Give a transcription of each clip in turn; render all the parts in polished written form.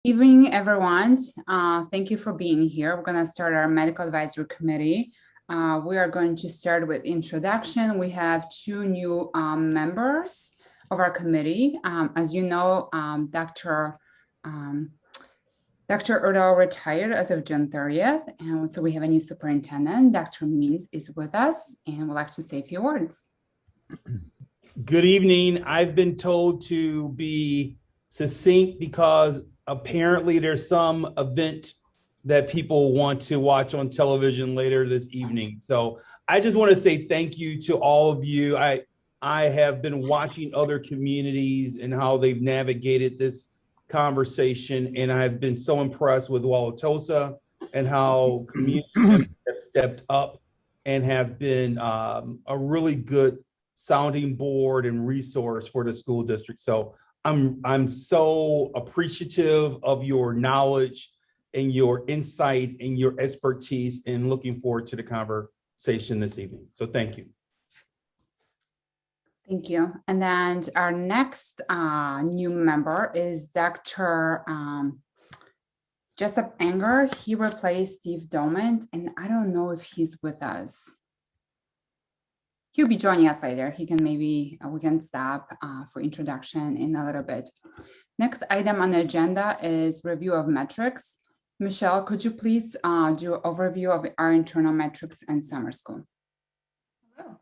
Evening, everyone. Thank you for being here. We're going to start our medical advisory committee. We are going to start with introduction. We have two new members of our committee. As you know, Dr. Erdahl retired as of June 30th, and so we have a new superintendent. Dr. Means is with us and would like to say a few words. Good evening. I've been told to be succinct because apparently there's some event that people want to watch on television later this evening. So I just want to say thank you to all of you. I have been watching other communities and how they've navigated this conversation, and I've been so impressed with Wauwatosa and how community members have stepped up and have been a really good sounding board and resource for the school district. So I'm so appreciative of your knowledge and your insight and your expertise, and looking forward to the conversation this evening. So thank you. Thank you. And then our next new member is Dr. Jessup Anger. He replaced Steve Domant, and I don't know if he's with us. He'll be joining us later. He can we can stop for introduction in a little bit. Next item on the agenda is review of metrics. Michelle, could you please do an overview of our internal metrics and summer school? Hello.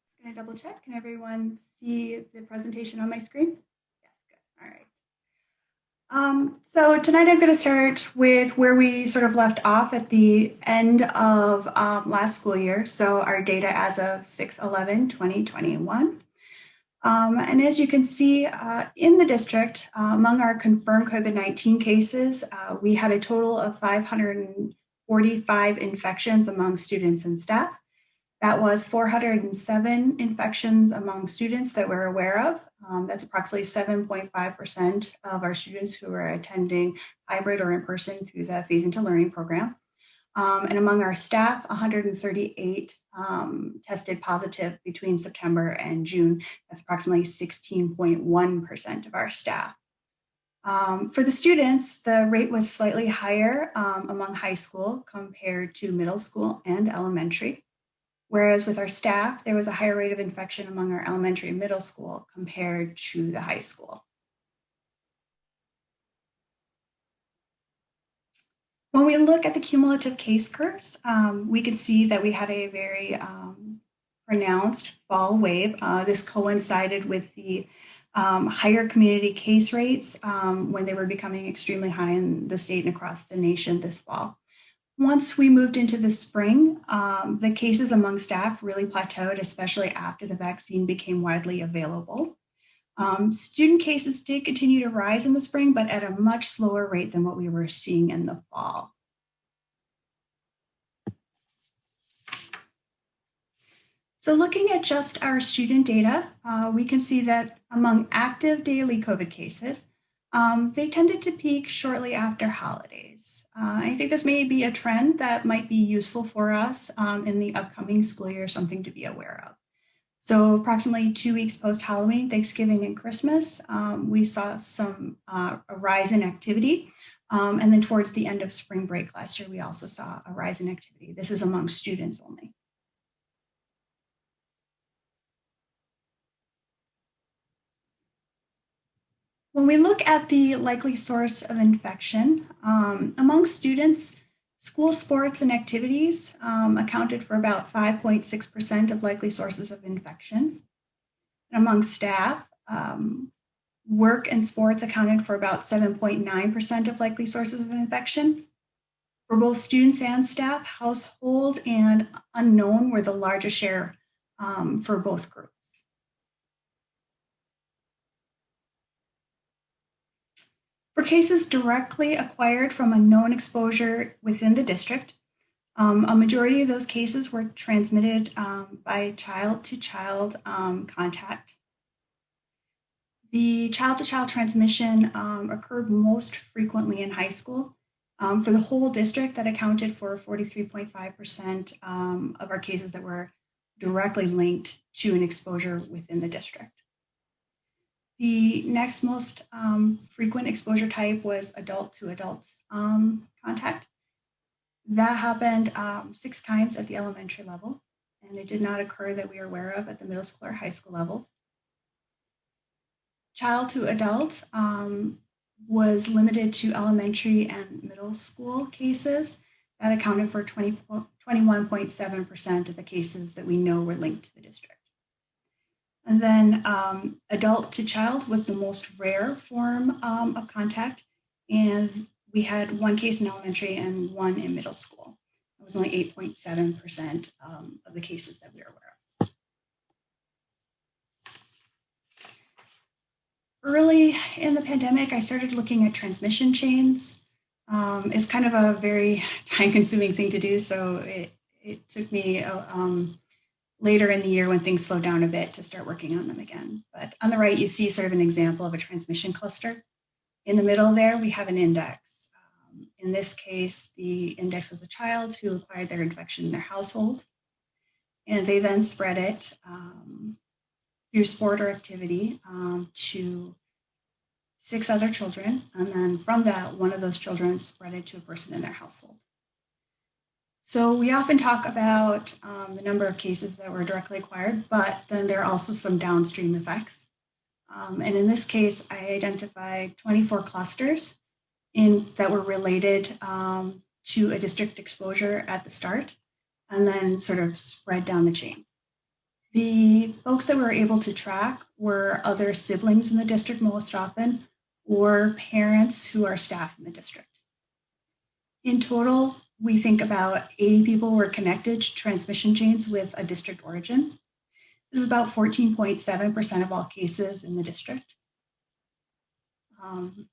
Just going to double check. Can everyone see the presentation on my screen? Yes, good. All right. So tonight I'm going to start with where we sort of left off at the end of last school year. So our data as of 6/11/2021. And as you can see in the district, among our confirmed COVID-19 cases, we had a total of 545 infections among students and staff. That was 407 infections among students that we're aware of. That's approximately 7.5% of our students who are attending hybrid or in person through the Phase Into Learning program. And among our staff, 138 tested positive between September and June. That's approximately 16.1% of our staff. For the students, the rate was slightly higher among high school compared to middle school and elementary. Whereas with our staff, there was a higher rate of infection among our elementary and middle school compared to the high school. When we look at the cumulative case curves, we can see that we had a very pronounced fall wave. This coincided with the higher community case rates when they were becoming extremely high in the state and across the nation this fall. Once we moved into the spring, the cases among staff really plateaued, especially after the vaccine became widely available. Student cases did continue to rise in the spring, but at a much slower rate than what we were seeing in the fall. So looking at just our student data, we can see that among active daily COVID cases, they tended to peak shortly after holidays. I think this may be a trend that might be useful for us in the upcoming school year, something to be aware of. So approximately 2 weeks post-Halloween, Thanksgiving, and Christmas, we saw a rise in activity. And then towards the end of spring break last year, we also saw a rise in activity. This is among students only. When we look at the likely source of infection, among students, school sports and activities accounted for about 5.6% of likely sources of infection. And among staff, work and sports accounted for about 7.9% of likely sources of infection. For both students and staff, household and unknown were the largest share for both groups. For cases directly acquired from a known exposure within the district, a majority of those cases were transmitted by child-to-child contact. The child-to-child transmission occurred most frequently in high school. For the whole district, that accounted for 43.5% of our cases that were directly linked to an exposure within the district. The next most frequent exposure type was adult to adult contact. That happened 6 times at the elementary level, and it did not occur that we are aware of at the middle school or high school levels. Child to adult was limited to elementary and middle school cases. That accounted for 21.7% of the cases that we know were linked to the district. And then adult to child was the most rare form of contact. And we had 1 case in elementary and 1 in middle school. It was only 8.7% of the cases that we were aware of. Early in the pandemic, I started looking at transmission chains. It's kind of a very time-consuming thing to do, so it took me later in the year when things slowed down a bit to start working on them again. But on the right, you see sort of an example of a transmission cluster. In the middle there, we have an index. In this case, the index was a child who acquired their infection in their household, and they then spread it through sport or activity to 6 other children. And then from that, one of those children spread it to a person in their household. So we often talk about the number of cases that were directly acquired, but then there are also some downstream effects. And in this case, I identified 24 clusters that were related to a district exposure at the start, and then sort of spread down the chain. The folks that we were able to track were other siblings in the district most often, or parents who are staff in the district. In total, we think about 80 people were connected to transmission chains with a district origin. This is about 14.7% of all cases in the district. And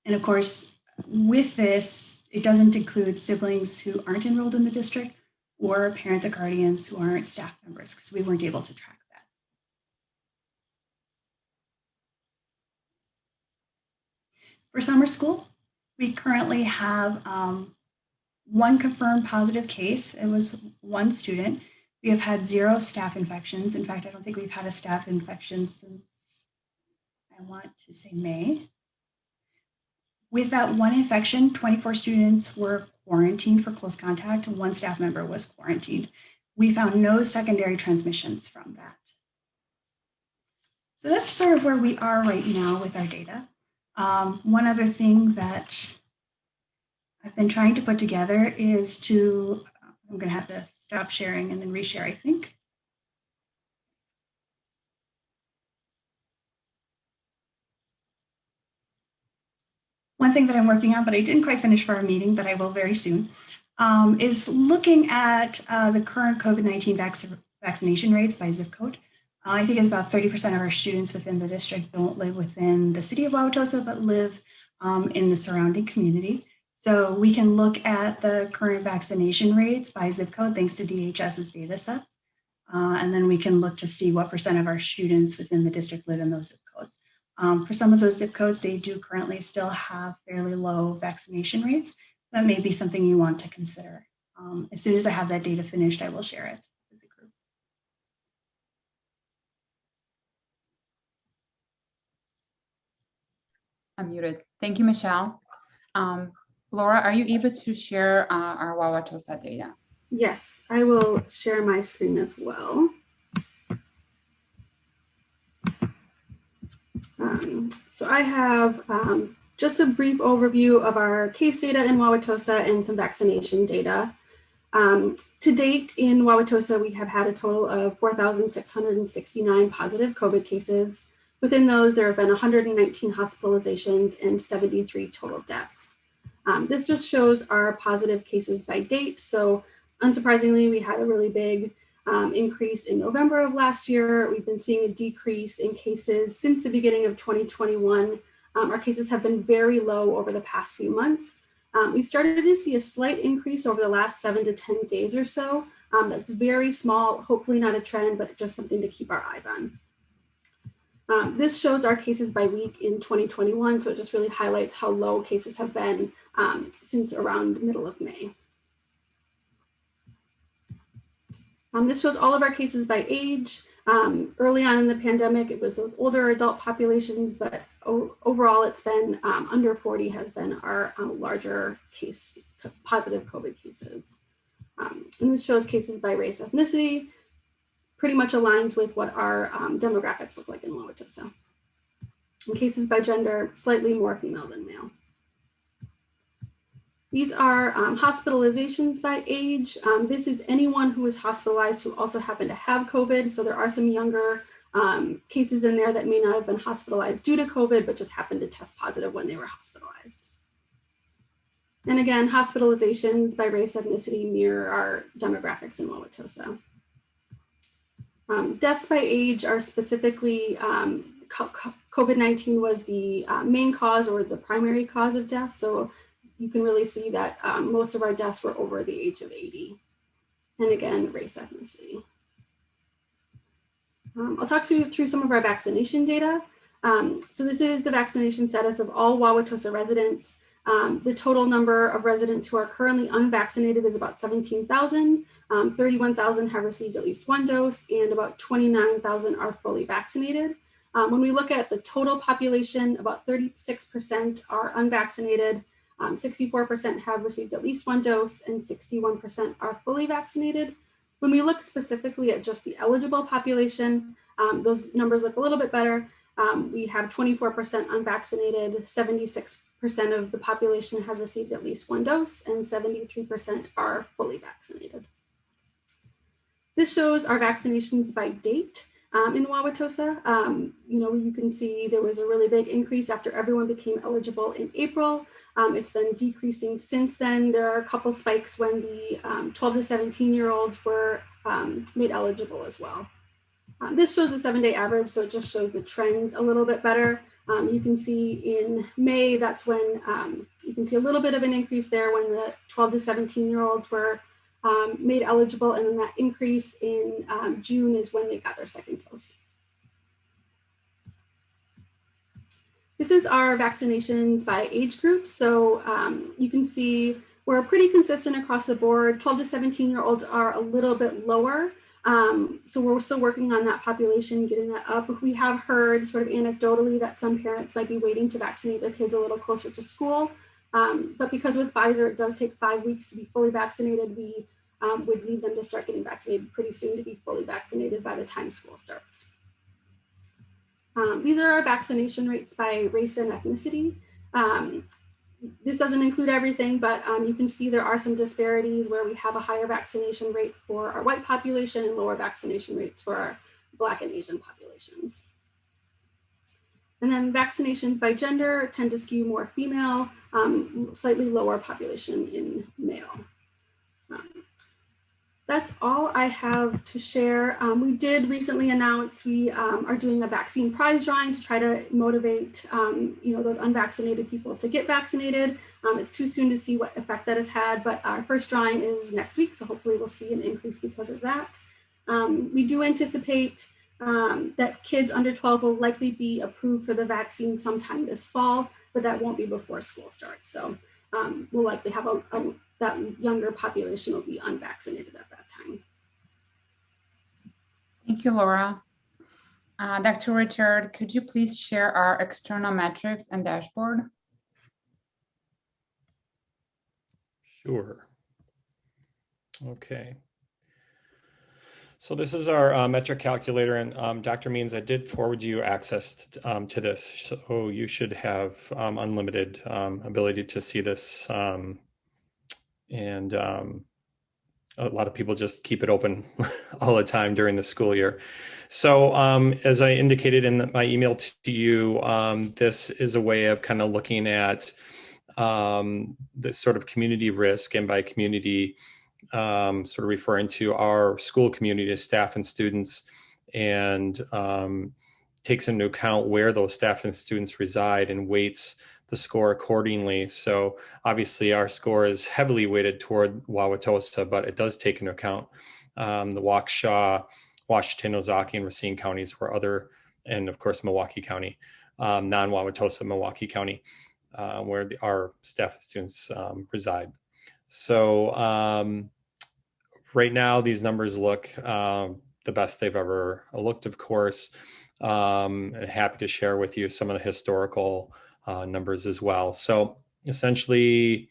of course, with this, it doesn't include siblings who aren't enrolled in the district or parents or guardians who aren't staff members, because we weren't able to track that. For summer school, we currently have 1 confirmed positive case. It was 1 student. We have had 0 staff infections. In fact, I don't think we've had a staff infection since, I want to say, May. With that 1 infection, 24 students were quarantined for close contact, and 1 staff member was quarantined. We found no secondary transmissions from that. So that's sort of where we are right now with our data. One other thing that I've been trying to put together is to, I'm going to have to stop sharing and then reshare, I think. One thing that I'm working on, but I didn't quite finish for our meeting, but I will very soon, is looking at the current COVID-19 vaccination rates by zip code. I think it's about 30% of our students within the district don't live within the city of Wauwatosa, but live in the surrounding community. So we can look at the current vaccination rates by zip code, thanks to DHS's data sets. And then we can look to see what % of our students within the district live in those zip codes. For some of those zip codes, they do currently still have fairly low vaccination rates. That may be something you want to consider. As soon as I have that data finished, I will share it with the group. I'm muted. Thank you, Michelle. Laura, are you able to share our Wauwatosa data? Yes, I will share my screen as well. So I have just a brief overview of our case data in Wauwatosa and some vaccination data. To date in Wauwatosa, we have had a total of 4,669 positive COVID cases. Within those, there have been 119 hospitalizations and 73 total deaths. This just shows our positive cases by date. So unsurprisingly, we had a really big increase in November of last year. We've been seeing a decrease in cases since the beginning of 2021. Our cases have been very low over the past few months. We've started to see a slight increase over the last 7 to 10 days or so. That's very small, hopefully not a trend, but just something to keep our eyes on. This shows our cases by week in 2021, so it just really highlights how low cases have been since around the middle of May. This shows all of our cases by age. Early on in the pandemic, it was those older adult populations, but overall it's been under 40 has been our larger case positive COVID cases. And this shows cases by race, ethnicity, pretty much aligns with what our demographics look like in Wauwatosa. And cases by gender, slightly more female than male. These are hospitalizations by age. This is anyone who is hospitalized who also happened to have COVID. So there are some younger cases in there that may not have been hospitalized due to COVID, but just happened to test positive when they were hospitalized. And again, hospitalizations by race, ethnicity mirror our demographics in Wauwatosa. Deaths by age are specifically, COVID-19 was the main cause or the primary cause of death. So you can really see that most of our deaths were over the age of 80. And again, race, ethnicity. I'll talk to you through some of our vaccination data. So this is the vaccination status of all Wauwatosa residents. The total number of residents who are currently unvaccinated is about 17,000. 31,000 have received at least one dose, and about 29,000 are fully vaccinated. When we look at the total population, about 36% are unvaccinated, 64% have received at least one dose, and 61% are fully vaccinated. When we look specifically at just the eligible population, those numbers look a little bit better. We have 24% unvaccinated, 76% of the population has received at least one dose, and 73% are fully vaccinated. This shows our vaccinations by date in Wauwatosa. You can see there was a really big increase after everyone became eligible in April. It's been decreasing since then. There are a couple spikes when the 12 to 17-year-olds were made eligible as well. This shows the 7-day average, so it just shows the trend a little bit better. You can see in May, that's when you can see a little bit of an increase there when the 12 to 17-year-olds were made eligible, and then that increase in June is when they got their second dose. This is our vaccinations by age group. So you can see we're pretty consistent across the board. 12 to 17-year-olds are a little bit lower. So we're still working on that population, getting that up. We have heard sort of anecdotally that some parents might be waiting to vaccinate their kids a little closer to school. But because with Pfizer, it does take 5 weeks to be fully vaccinated, we would need them to start getting vaccinated pretty soon to be fully vaccinated by the time school starts. These are our vaccination rates by race and ethnicity. This doesn't include everything, but you can see there are some disparities where we have a higher vaccination rate for our white population and lower vaccination rates for our Black and Asian populations. And then vaccinations by gender tend to skew more female, slightly lower population in male. That's all I have to share. We did recently announce we are doing a vaccine prize drawing to try to motivate those unvaccinated people to get vaccinated. It's too soon to see what effect that has had, but our first drawing is next week, so hopefully we'll see an increase because of that. We do anticipate that kids under 12 will likely be approved for the vaccine sometime this fall, but that won't be before school starts. So we'll likely have that younger population will be unvaccinated at that time. Thank you, Laura. Dr. Richard, could you please share our external metrics and dashboard? Sure. Okay. So this is our metric calculator, and Dr. Means, I did forward you access to this, so you should have unlimited ability to see this. And a lot of people just keep it open all the time during the school year. So as I indicated in my email to you, this is a way of kind of looking at the sort of community risk, and by community, sort of referring to our school community as staff and students, and takes into account where those staff and students reside and weights the score accordingly. So obviously our score is heavily weighted toward Wauwatosa, but it does take into account the Waukesha, Washington, Ozaukee, and Racine counties where and of course Milwaukee County, non-Wauwatosa, Milwaukee County, where our staff and students reside. So right now, these numbers look the best they've ever looked, of course. Happy to share with you some of the historical numbers as well. So essentially,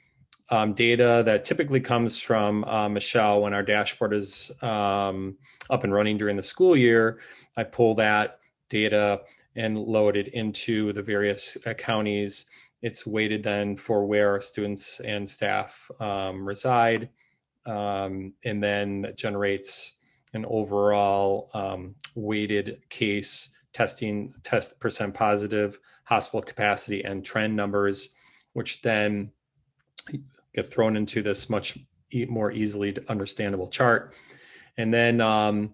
data that typically comes from Michelle when our dashboard is up and running during the school year. I pull that data and load it into the various counties. It's weighted then for where students and staff reside, and then that generates an overall weighted case test percent positive, hospital capacity, and trend numbers, which then get thrown into this much more easily understandable chart. And then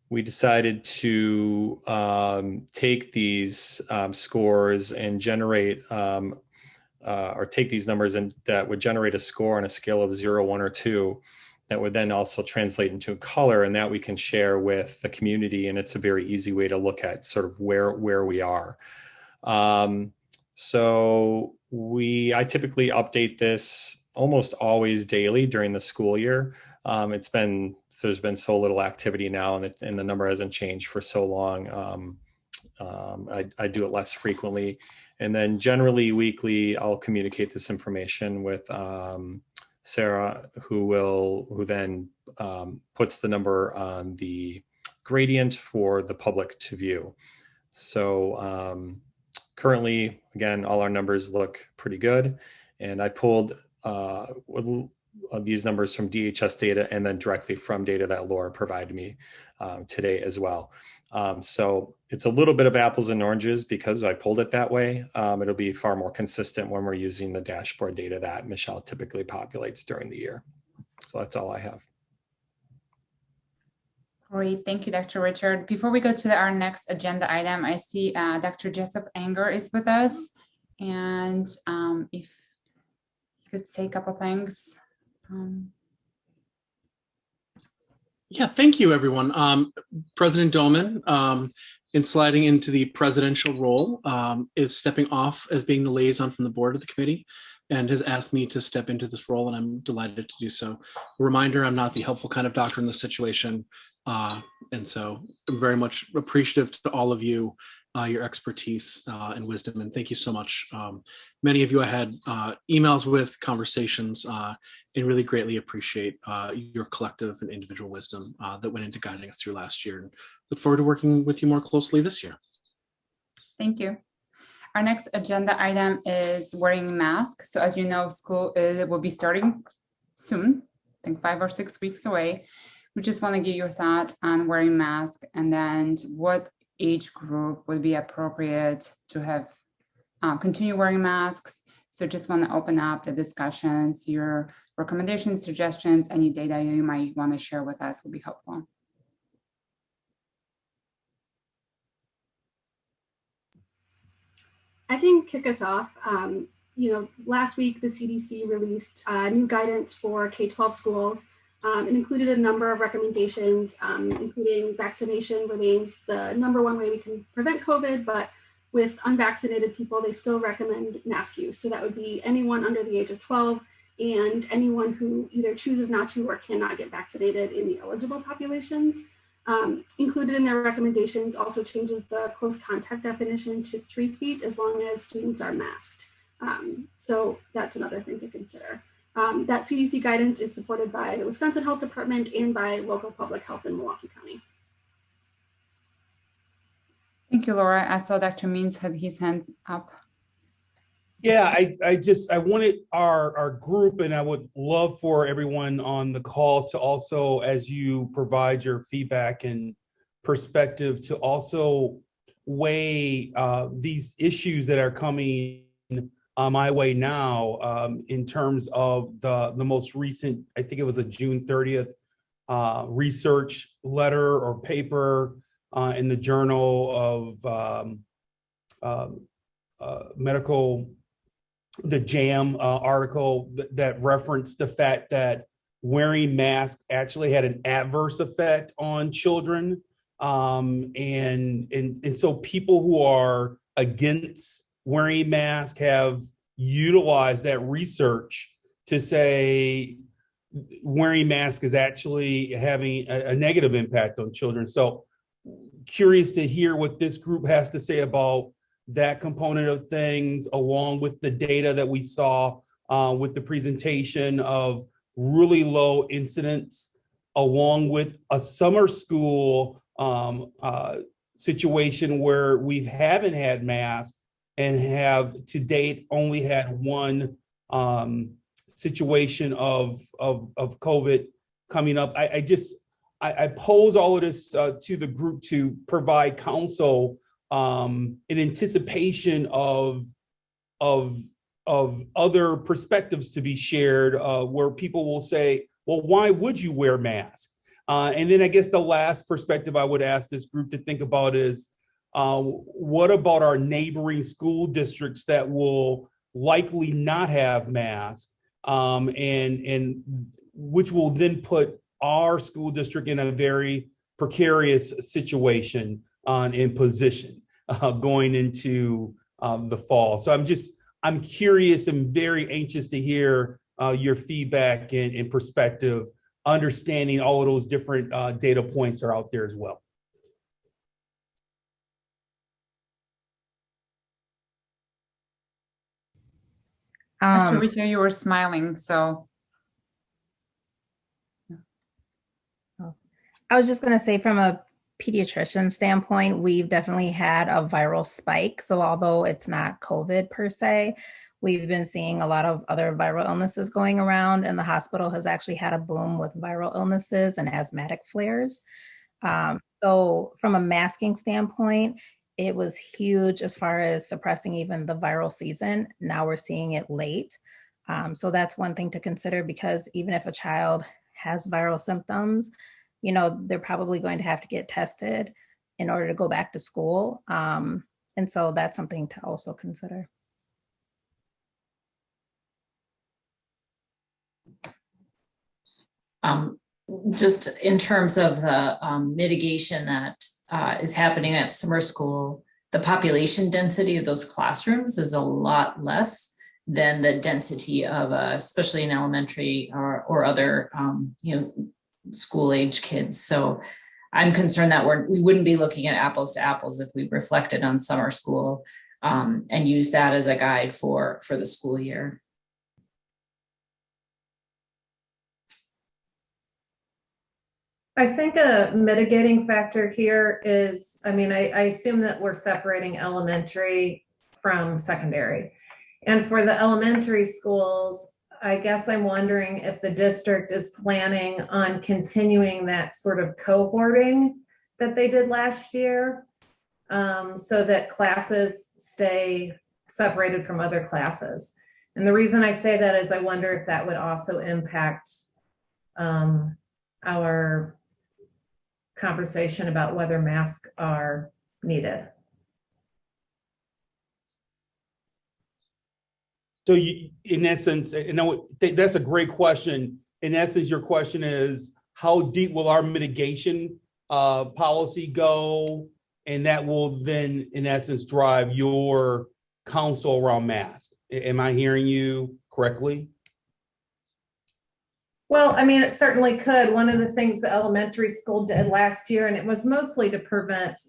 we decided to take these scores and generate or take these numbers and that would generate a score on a scale of 0, 1, or 2 that would then also translate into a color, and that we can share with the community. And it's a very easy way to look at sort of where we are. So I typically update this almost always daily during the school year. There's been so little activity now, and the number hasn't changed for so long. I do it less frequently, and then generally weekly I'll communicate this information with Sarah, who then puts the number on the gradient for the public to view. So currently, again, all our numbers look pretty good, and I pulled these numbers from DHS data and then directly from data that Laura provided me today as well. So it's a little bit of apples and oranges because I pulled it that way. It'll be far more consistent when we're using the dashboard data that Michelle typically populates during the year. So that's all I have. Great, thank you, Dr. Richard. Before we go to our next agenda item, I see Dr. Jessup Anger is with us. And if you could say a couple things. Yeah, thank you, everyone. President Doman, in sliding into the presidential role, is stepping off as being the liaison from the board of the committee and has asked me to step into this role, and I'm delighted to do so. A reminder, I'm not the helpful kind of doctor in this situation, and so I'm very much appreciative to all of you, your expertise and wisdom, and thank you so much. Many of you I had emails with, conversations, and really greatly appreciate your collective and individual wisdom that went into guiding us through last year, and look forward to working with you more closely this year. Thank you. Our next agenda item is wearing masks. So as you know, school will be starting soon, I think 5 or 6 weeks away. We just want to get your thoughts on wearing masks, and then what age group would be appropriate to have continue wearing masks. So just want to open up the discussions, your recommendations, suggestions, any data you might want to share with us will be helpful. I can kick us off. Last week the CDC released new guidance for K-12 schools. It included a number of recommendations, including vaccination remains the #1 way we can prevent COVID, but with unvaccinated people, they still recommend mask use. So that would be anyone under the age of 12 and anyone who either chooses not to or cannot get vaccinated in the eligible populations. Included in their recommendations also changes the close contact definition to 3 feet as long as students are masked. So that's another thing to consider. That CDC guidance is supported by the Wisconsin Health Department and by local public health in Milwaukee County. Thank you, Laura. I saw Dr. Means had his hand up. Yeah, I wanted our group, and I would love for everyone on the call to also, as you provide your feedback and perspective, to also weigh these issues that are coming my way now in terms of the most recent, I think it was a June 30th research letter or paper in the Journal of Medical, the JAM article that referenced the fact that wearing masks actually had an adverse effect on children. And so people who are against wearing masks have utilized that research to say wearing masks is actually having a negative impact on children. So curious to hear what this group has to say about that component of things, along with the data that we saw with the presentation of really low incidence, along with a summer school situation where we haven't had masks and have to date only had one situation of COVID coming up. I pose all of this to the group to provide counsel in anticipation of other perspectives to be shared, where people will say, well, why would you wear masks? And then I guess the last perspective I would ask this group to think about is, what about our neighboring school districts that will likely not have masks, and which will then put our school district in a very precarious situation in position going into the fall. So I'm curious and very anxious to hear your feedback and perspective, understanding all of those different data points are out there as well. Teresa, you were smiling, so. I was just going to say, from a pediatrician standpoint, we've definitely had a viral spike. So although it's not COVID per se, we've been seeing a lot of other viral illnesses going around, and the hospital has actually had a boom with viral illnesses and asthmatic flares. So from a masking standpoint, it was huge as far as suppressing even the viral season. Now we're seeing it late. So that's one thing to consider, because even if a child has viral symptoms, you know, they're probably going to have to get tested in order to go back to school. And so that's something to also consider. Just in terms of the mitigation that is happening at summer school, the population density of those classrooms is a lot less than the density of, especially in elementary or other, school age kids. So I'm concerned that we wouldn't be looking at apples to apples if we reflected on summer school and use that as a guide for the school year. I think a mitigating factor here is, I assume that we're separating elementary from secondary. And for the elementary schools, I guess I'm wondering if the district is planning on continuing that sort of cohorting that they did last year, so that classes stay separated from other classes. And the reason I say that is I wonder if that would also impact our conversation about whether masks are needed. So you, in essence, that's a great question. In essence, your question is, how deep will our mitigation policy go? And that will then, in essence, drive your counsel around masks. Am I hearing you correctly? Well, it certainly could. One of the things the elementary school did last year, and it was mostly to prevent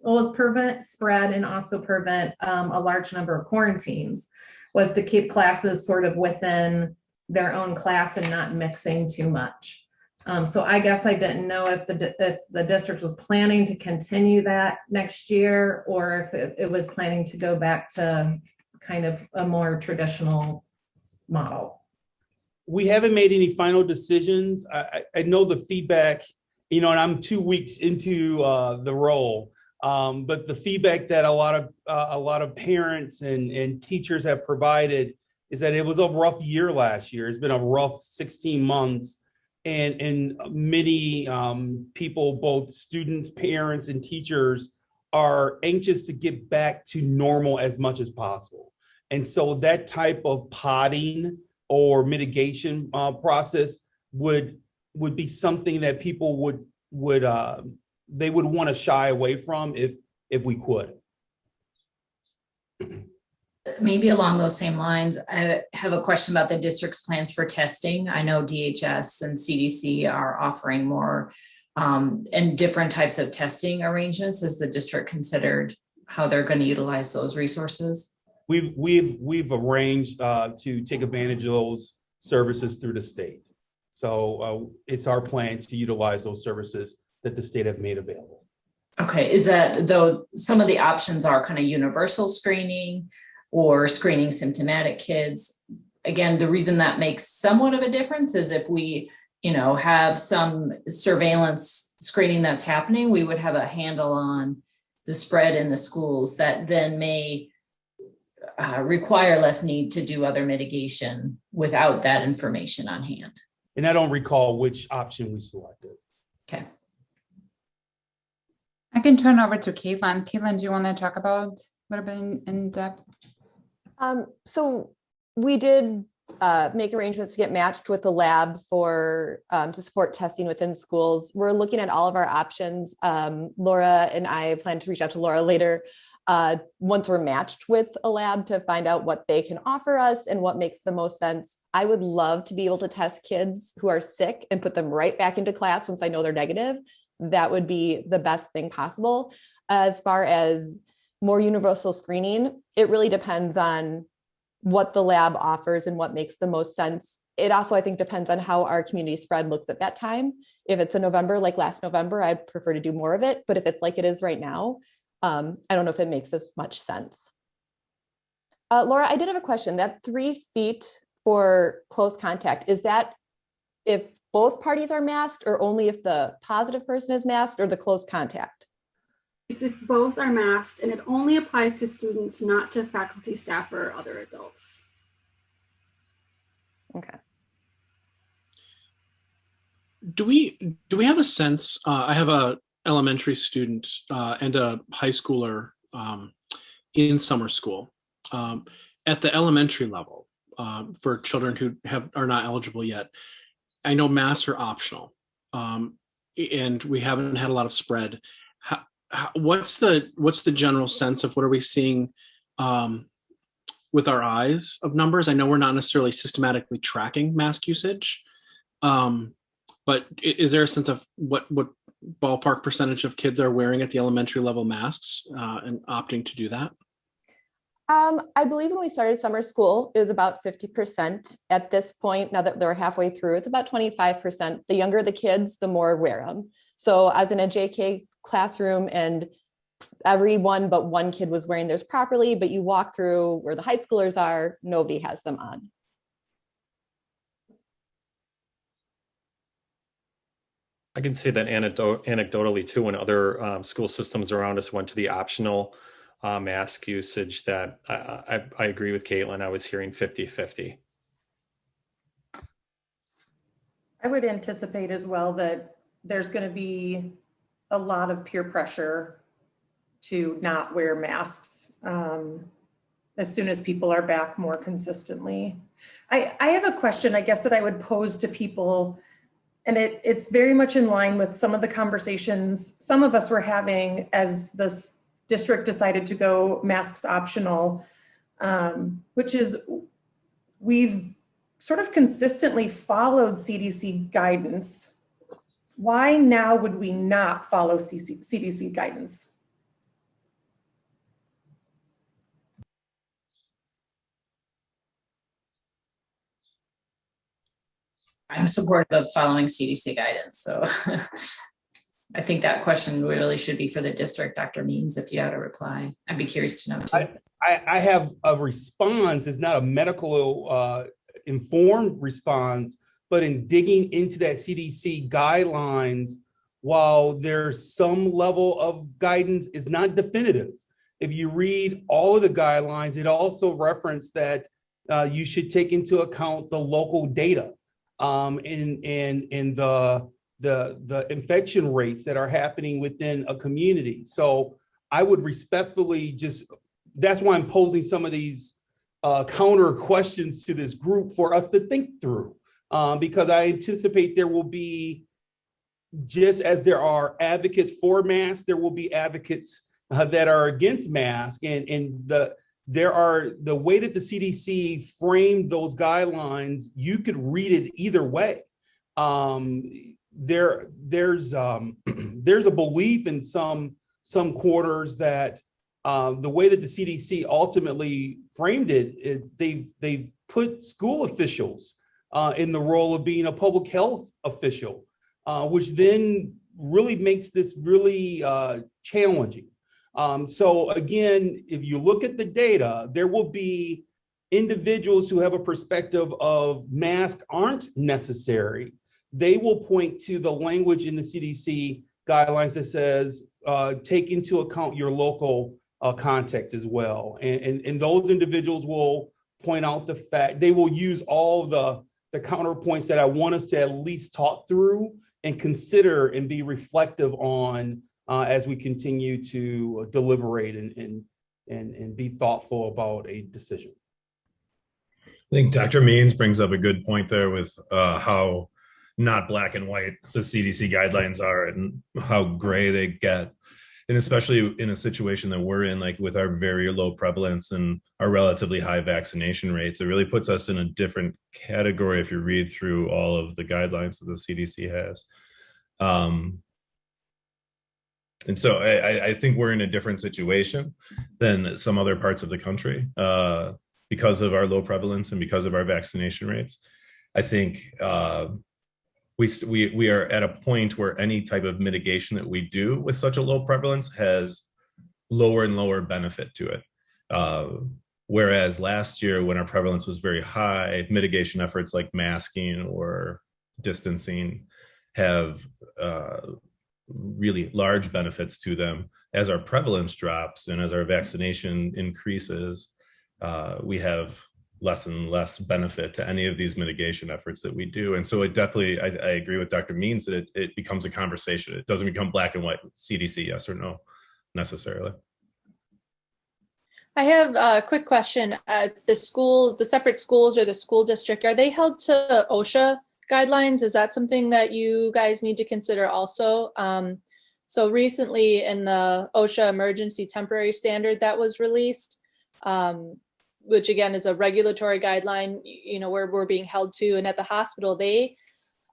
spread and also prevent a large number of quarantines, was to keep classes sort of within their own class and not mixing too much. So I guess I didn't know if the district was planning to continue that next year, or if it was planning to go back to kind of a more traditional model. We haven't made any final decisions. I know the feedback, and I'm 2 weeks into the role, but the feedback that a lot of parents and teachers have provided is that it was a rough year last year. It's been a rough 16 months, and many people, both students, parents, and teachers, are anxious to get back to normal as much as possible. And so that type of podding or mitigation process would be something that people would want to shy away from if we could. maybe along those same lines, I have a question about the district's plans for testing. I know DHS and CDC are offering more and different types of testing arrangements. Has the district considered how they're going to utilize those resources? We've arranged to take advantage of those services through the state. So it's our plan to utilize those services that the state have made available. Okay, is that though some of the options are kind of universal screening or screening symptomatic kids? Again, the reason that makes somewhat of a difference is if we, have some surveillance screening that's happening, we would have a handle on the spread in the schools that then may require less need to do other mitigation without that information on hand. And I don't recall which option we selected. Okay. I can turn over to Caitlin. Caitlin, do you want to talk about a little bit in depth? So we did make arrangements to get matched with the lab for to support testing within schools. We're looking at all of our options. Laura and I plan to reach out to Laura later once we're matched with a lab to find out what they can offer us and what makes the most sense. I would love to be able to test kids who are sick and put them right back into class once I know they're negative. That would be the best thing possible. As far as more universal screening, it really depends on what the lab offers and what makes the most sense. It also, I think, depends on how our community spread looks at that time. If it's in November, like last November, I'd prefer to do more of it. But if it's like it is right now, I don't know if it makes as much sense. Laura, I did have a question. That 3 feet for close contact, is that if both parties are masked or only if the positive person is masked or the close contact? It's if both are masked, and it only applies to students, not to faculty, staff, or other adults. Okay. Do we have a sense? I have a elementary student and a high schooler in summer school. At the elementary level, for children who are not eligible yet, I know masks are optional, and we haven't had a lot of spread. What's the general sense of what are we seeing with our eyes of numbers? I know we're not necessarily systematically tracking mask usage, but is there a sense of what ballpark percentage of kids are wearing at the elementary level masks and opting to do that? I believe when we started summer school, it was about 50%. At this point, now that they're halfway through, it's about 25%. The younger the kids, the more wear them. So as in a JK classroom, and everyone but one kid was wearing theirs properly, but you walk through where the high schoolers are, nobody has them on. I can say that anecdotally too, when other school systems around us went to the optional mask usage, that I agree with Caitlin. I was hearing 50-50. I would anticipate as well that there's going to be a lot of peer pressure to not wear masks as soon as people are back more consistently. I have a question, I guess, that I would pose to people, and it's very much in line with some of the conversations some of us were having as this district decided to go masks optional, which is we've sort of consistently followed CDC guidance. Why now would we not follow CDC guidance? I'm supportive of following CDC guidance. So I think that question really should be for the district. Dr. Means, if you had a reply, I'd be curious to know too. I have a response. It's not a medical informed response, but in digging into that CDC guidelines, while there's some level of guidance, it's not definitive. If you read all of the guidelines, it also referenced that you should take into account the local data in the infection rates that are happening within a community. So I would respectfully that's why I'm posing some of these counter questions to this group for us to think through, because I anticipate there will be, just as there are advocates for masks, there will be advocates that are against masks, and the way that the CDC framed those guidelines, you could read it either way. There's a belief in some quarters that the way that the CDC ultimately framed it, they've put school officials in the role of being a public health official, which then really makes this really challenging. So again, if you look at the data, there will be individuals who have a perspective of masks aren't necessary. They will point to the language in the CDC guidelines that says take into account your local context as well. And those individuals will point out the fact, they will use all the counterpoints that I want us to at least talk through and consider and be reflective on as we continue to deliberate and be thoughtful about a decision. I think Dr. Means brings up a good point there with how not black and white the CDC guidelines are and how gray they get. And especially in a situation that we're in, like with our very low prevalence and our relatively high vaccination rates, it really puts us in a different category if you read through all of the guidelines that the CDC has. And so I think we're in a different situation than some other parts of the country because of our low prevalence and because of our vaccination rates. I think we are at a point where any type of mitigation that we do with such a low prevalence has lower and lower benefit to it. Whereas last year, when our prevalence was very high, mitigation efforts like masking or distancing have really large benefits to them. As our prevalence drops and as our vaccination increases, we have less and less benefit to any of these mitigation efforts that we do. And so it definitely, I agree with Dr. Means that it becomes a conversation. It doesn't become black and white, CDC, yes or no, necessarily. I have a quick question. The separate schools or the school district, are they held to OSHA guidelines? Is that something that you guys need to consider also? So recently in the OSHA emergency temporary standard that was released, which again is a regulatory guideline, where we're being held to. And at the hospital, they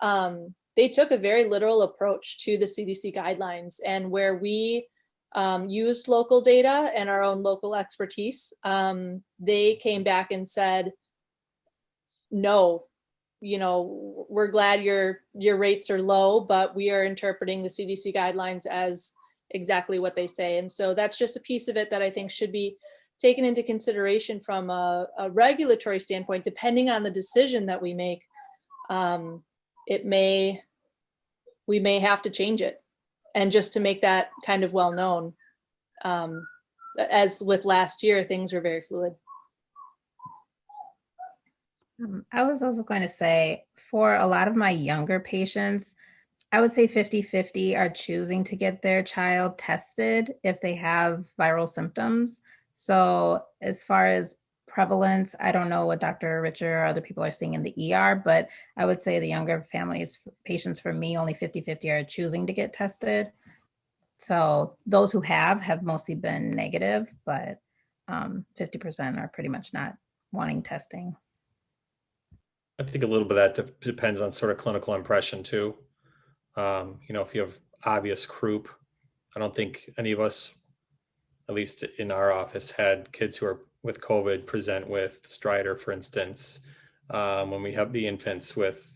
took a very literal approach to the CDC guidelines, and where we used local data and our own local expertise, they came back and said, no, we're glad your rates are low, but we are interpreting the CDC guidelines as exactly what they say. And so that's just a piece of it that I think should be taken into consideration from a regulatory standpoint. Depending on the decision that we make, we may have to change it. And just to make that kind of well known, as with last year, things were very fluid. I was also going to say, for a lot of my younger patients, I would say 50-50 are choosing to get their child tested if they have viral symptoms. So as far as prevalence, I don't know what Dr. Richard or other people are seeing in the ER, but I would say the younger patients for me, only 50-50 are choosing to get tested. So those who have mostly been negative, but 50% are pretty much not wanting testing. I think a little bit of that depends on sort of clinical impression too. If you have obvious croup, I don't think any of us, at least in our office, had kids who are with COVID present with stridor, for instance. When we have the infants with,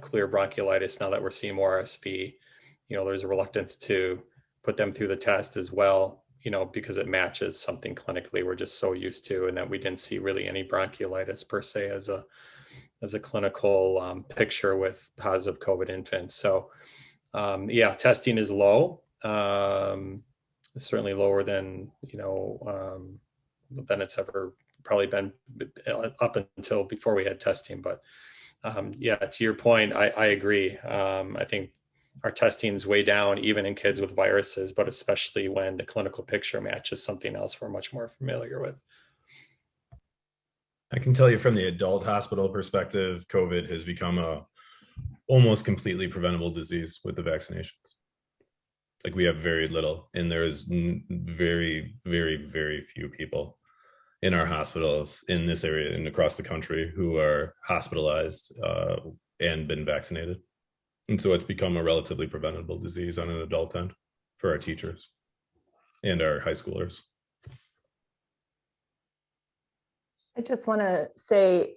clear bronchiolitis, now that we're seeing more RSV, there's a reluctance to put them through the test as well, because it matches something clinically we're just so used to, and that we didn't see really any bronchiolitis per se as a clinical picture with positive COVID infants. So testing is low. Certainly lower than it's ever probably been up until before we had testing. But to your point, I agree. I think our testing is way down even in kids with viruses, but especially when the clinical picture matches something else we're much more familiar with. I can tell you from the adult hospital perspective, COVID has become a almost completely preventable disease with the vaccinations. Like we have very little, and there is very, very, very few people in our hospitals in this area and across the country who are hospitalized and been vaccinated. And so it's become a relatively preventable disease on an adult end for our teachers and our high schoolers. I just want to say,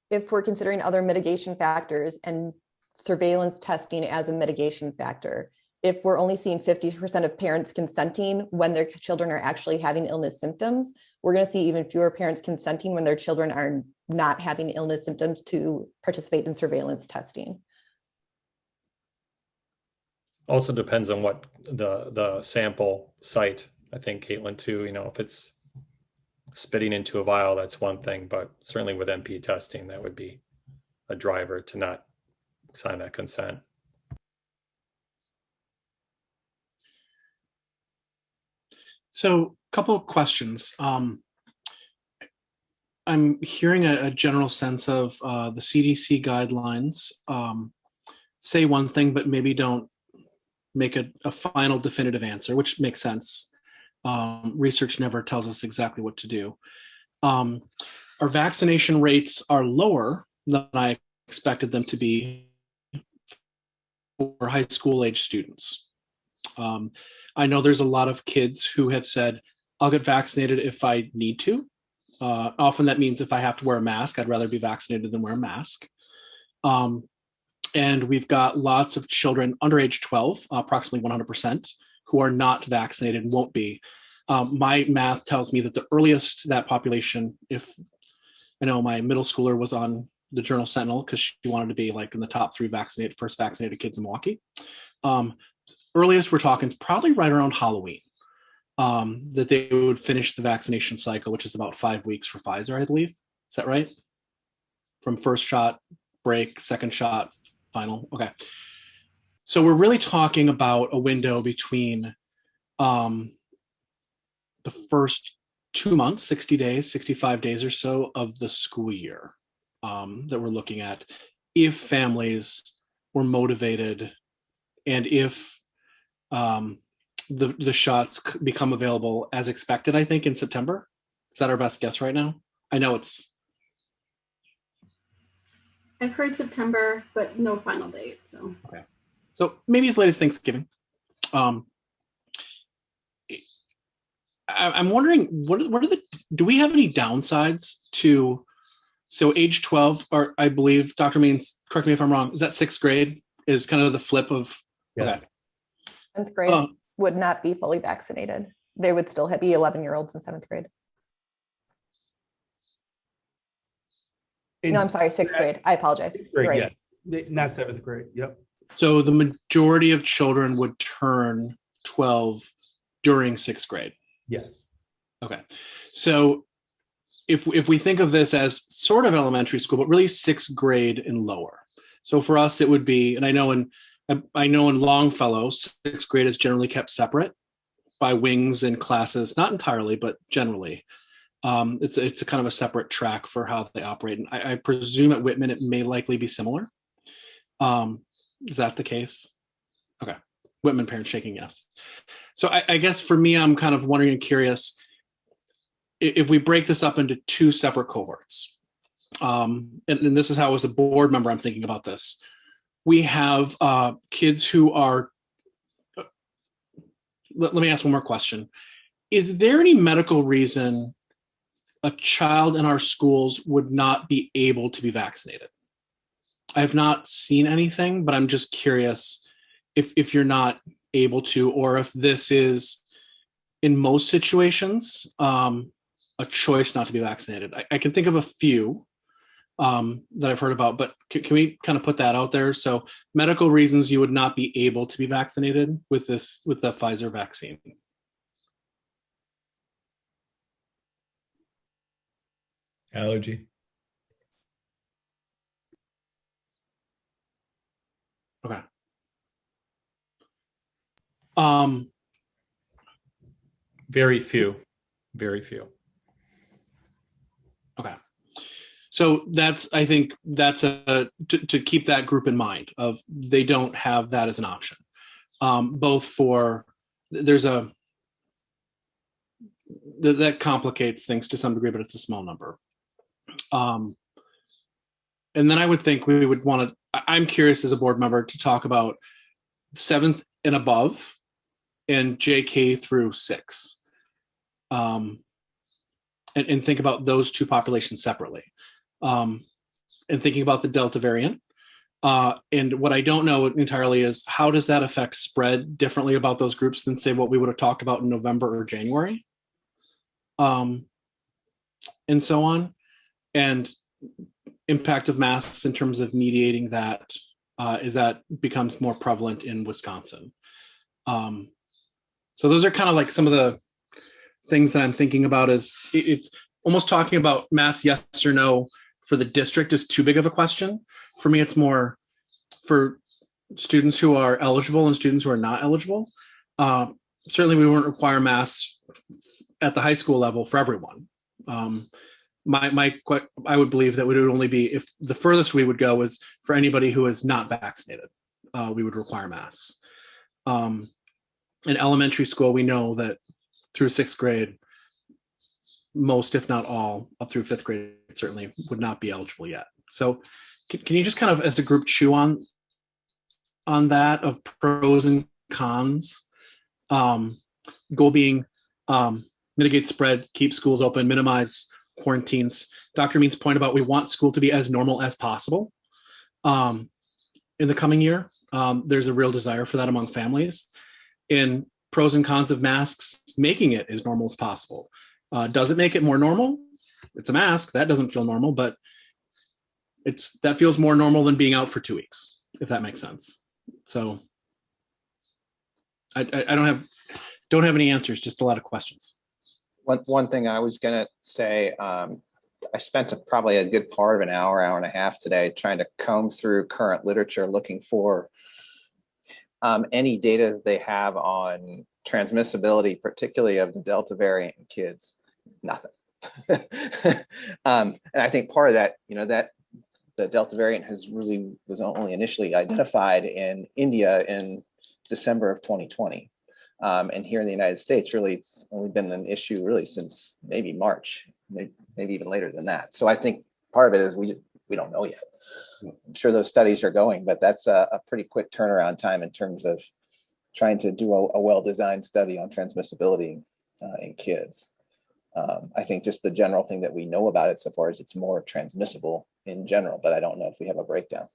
if we're considering other mitigation factors and surveillance testing as a mitigation factor, if we're only seeing 50% of parents consenting when their children are actually having illness symptoms, we're going to see even fewer parents consenting when their children are not having illness symptoms to participate in surveillance testing. Also depends on what the sample site, I think, Caitlin, too. You know, if it's spitting into a vial, that's one thing, but certainly with NP testing, that would be a driver to not sign that consent. So a couple of questions. I'm hearing a general sense of the CDC guidelines say one thing, but maybe don't make a final definitive answer, which makes sense. Research never tells us exactly what to do. Our vaccination rates are lower than I expected them to be for high school age students. I know there's a lot of kids who have said, I'll get vaccinated if I need to. Often that means if I have to wear a mask, I'd rather be vaccinated than wear a mask. And we've got lots of children under age 12, approximately 100%, who are not vaccinated and won't be. My math tells me that the earliest that population, if I know my middle schooler was on the Journal Sentinel because she wanted to be like in the top 3 first vaccinated kids in Milwaukee. Earliest we're talking probably right around Halloween, that they would finish the vaccination cycle, which is about 5 weeks for Pfizer, I believe. Is that right? From first shot, break, second shot, final. Okay. So we're really talking about a window between the first 2 months, 60 days, 65 days or so of the school year that we're looking at, if families were motivated and if the shots become available as expected, I think, in September. Is that our best guess right now? I know it's... I've heard September, but no final date. So okay. So maybe as late as Thanksgiving. I'm wondering, what are the, do we have any downsides to, so age 12, or I believe, Dr. Means, correct me if I'm wrong, is that 6th grade is kind of the flip of, yes. Okay. 7th grade would not be fully vaccinated. They would still be 11-year-olds in 7th grade. No, I'm sorry, 6th grade. I apologize. Grade, right. Yeah. Not 7th grade. Yep. So the majority of children would turn 12 during 6th grade. Yes. Okay. So if we think of this as sort of elementary school, but really 6th grade and lower. So for us, it would be, and I know in Longfellow, 6th grade is generally kept separate by wings and classes, not entirely, but generally. It's a kind of a separate track for how they operate. And I presume at Whitman, it may likely be similar. Is that the case? Okay. Whitman parents shaking yes. So I guess for me, I'm kind of wondering and curious if we break this up into 2 separate cohorts. And this is how, as a board member, I'm thinking about this. We have kids who are, let me ask one more question. Is there any medical reason a child in our schools would not be able to be vaccinated? I've not seen anything, but I'm just curious if you're not able to, or if this is, in most situations, a choice not to be vaccinated. I can think of a few that I've heard about, but can we kind of put that out there? So medical reasons you would not be able to be vaccinated with the Pfizer vaccine. Allergy. Okay. Very few. Okay. So I think that's to keep that group in mind of they don't have that as an option. Both for, there's a, that complicates things to some degree, but it's a small number. And then I would think we would want to, I'm curious as a board member to talk about 7th and above and JK through 6. And think about those two populations separately. And thinking about the Delta variant. And what I don't know entirely is how does that affect spread differently about those groups than say what we would have talked about in November or January? And so on. And impact of masks in terms of mediating that as that becomes more prevalent in Wisconsin. So those are kind of like some of the things that I'm thinking about. Is it's almost talking about masks yes or no for the district is too big of a question. For me, it's more for students who are eligible and students who are not eligible. Certainly we wouldn't require masks at the high school level for everyone. I would believe that it would only be if the furthest we would go is for anybody who is not vaccinated, we would require masks. In elementary school, we know that through 6th grade, most, if not all, up through 5th grade, certainly would not be eligible yet. So can you just kind of, as a group, chew on that of pros and cons? Goal being mitigate spread, keep schools open, minimize quarantines. Dr. Means' point about we want school to be as normal as possible in the coming year. There's a real desire for that among families. In pros and cons of masks, making it as normal as possible. Does it make it more normal? It's a mask. That doesn't feel normal, but that feels more normal than being out for 2 weeks, if that makes sense. So I don't have any answers, just a lot of questions. One thing I was going to say, I spent probably a good part of an hour and a half today trying to comb through current literature, looking for any data that they have on transmissibility, particularly of the Delta variant in kids. Nothing. And I think part of that, that the Delta variant was only initially identified in India in December of 2020. And here in the United States, really, it's only been an issue really since maybe March, maybe even later than that. So I think part of it is we don't know yet. I'm sure those studies are going, but that's a pretty quick turnaround time in terms of trying to do a well-designed study on transmissibility in kids. I think just the general thing that we know about it so far is it's more transmissible in general, but I don't know if we have a breakdown.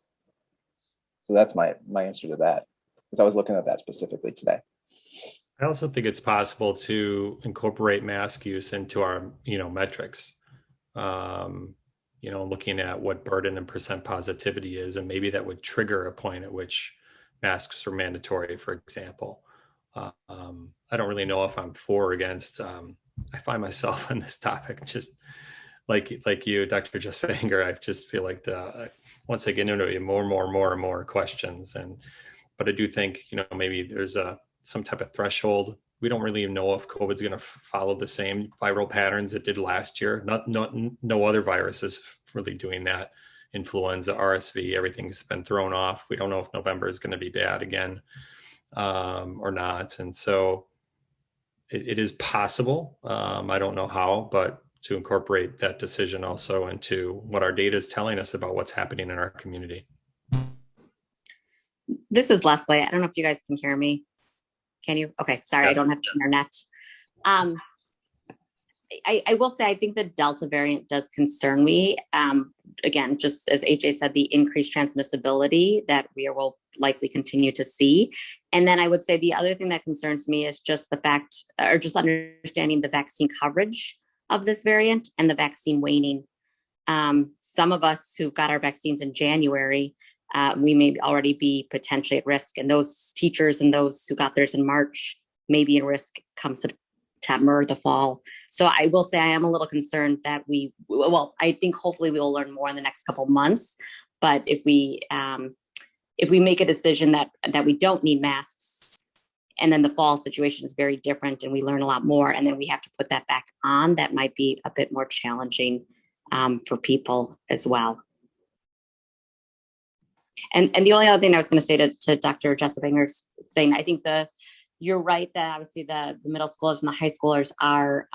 So that's my answer to that, because I was looking at that specifically today. I also think it's possible to incorporate mask use into our, metrics. Looking at what burden and percent positivity is, and maybe that would trigger a point at which masks are mandatory, for example. I don't really know if I'm for or against. I find myself on this topic just like you, Dr. Justvanger. I just feel like once I get into it, more questions. But I do think, maybe there's some type of threshold. We don't really know if COVID's going to follow the same viral patterns it did last year. No other virus is really doing that. Influenza, RSV, everything's been thrown off. We don't know if November is going to be bad again or not. And so it is possible. I don't know how, but to incorporate that decision also into what our data is telling us about what's happening in our community. This is Leslie. I don't know if you guys can hear me. Can you? Okay, sorry, I don't have internet. I will say, I think the Delta variant does concern me. Again, just as AJ said, the increased transmissibility that we will likely continue to see. And then I would say the other thing that concerns me is just the fact, or just understanding the vaccine coverage of this variant and the vaccine waning. Some of us who got our vaccines in January, we may already be potentially at risk. And those teachers and those who got theirs in March may be in risk comes to September or the fall. So I will say I am a little concerned that I think hopefully we will learn more in the next couple months. But if we make a decision that we don't need masks, and then the fall situation is very different and we learn a lot more, and then we have to put that back on, that might be a bit more challenging for people as well. And the only other thing I was going to say to Dr. Jessebanger's thing, I think the you're right that obviously the middle schoolers and the high schoolers are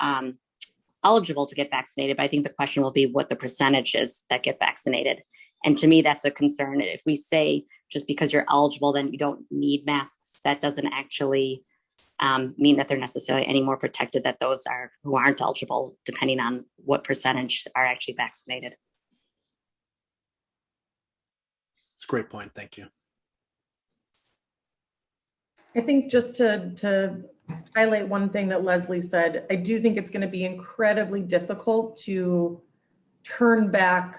eligible to get vaccinated, but I think the question will be what the percentage is that get vaccinated. And to me, that's a concern. If we say just because you're eligible, then you don't need masks, that doesn't actually mean that they're necessarily any more protected than those are who aren't eligible, depending on what percentage are actually vaccinated. It's a great point. Thank you. I think just to highlight one thing that Leslie said, I do think it's going to be incredibly difficult to turn back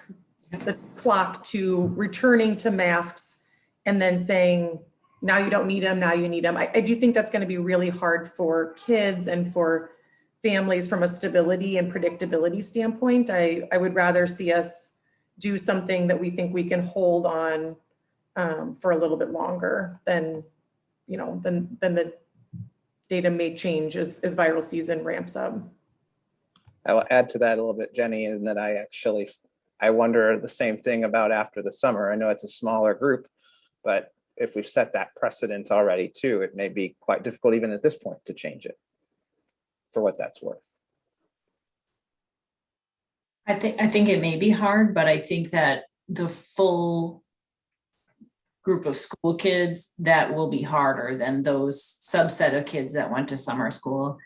the clock to returning to masks and then saying, now you don't need them, now you need them. I do think that's going to be really hard for kids and for families from a stability and predictability standpoint. I would rather see us do something that we think we can hold on for a little bit longer than the data may change as viral season ramps up. I will add to that a little bit, Jenny, in that I wonder the same thing about after the summer. I know it's a smaller group, but if we've set that precedent already too, it may be quite difficult even at this point to change it, for what that's worth. I think it may be hard, but I think that the full group of school kids, that will be harder than those subset of kids that went to summer school.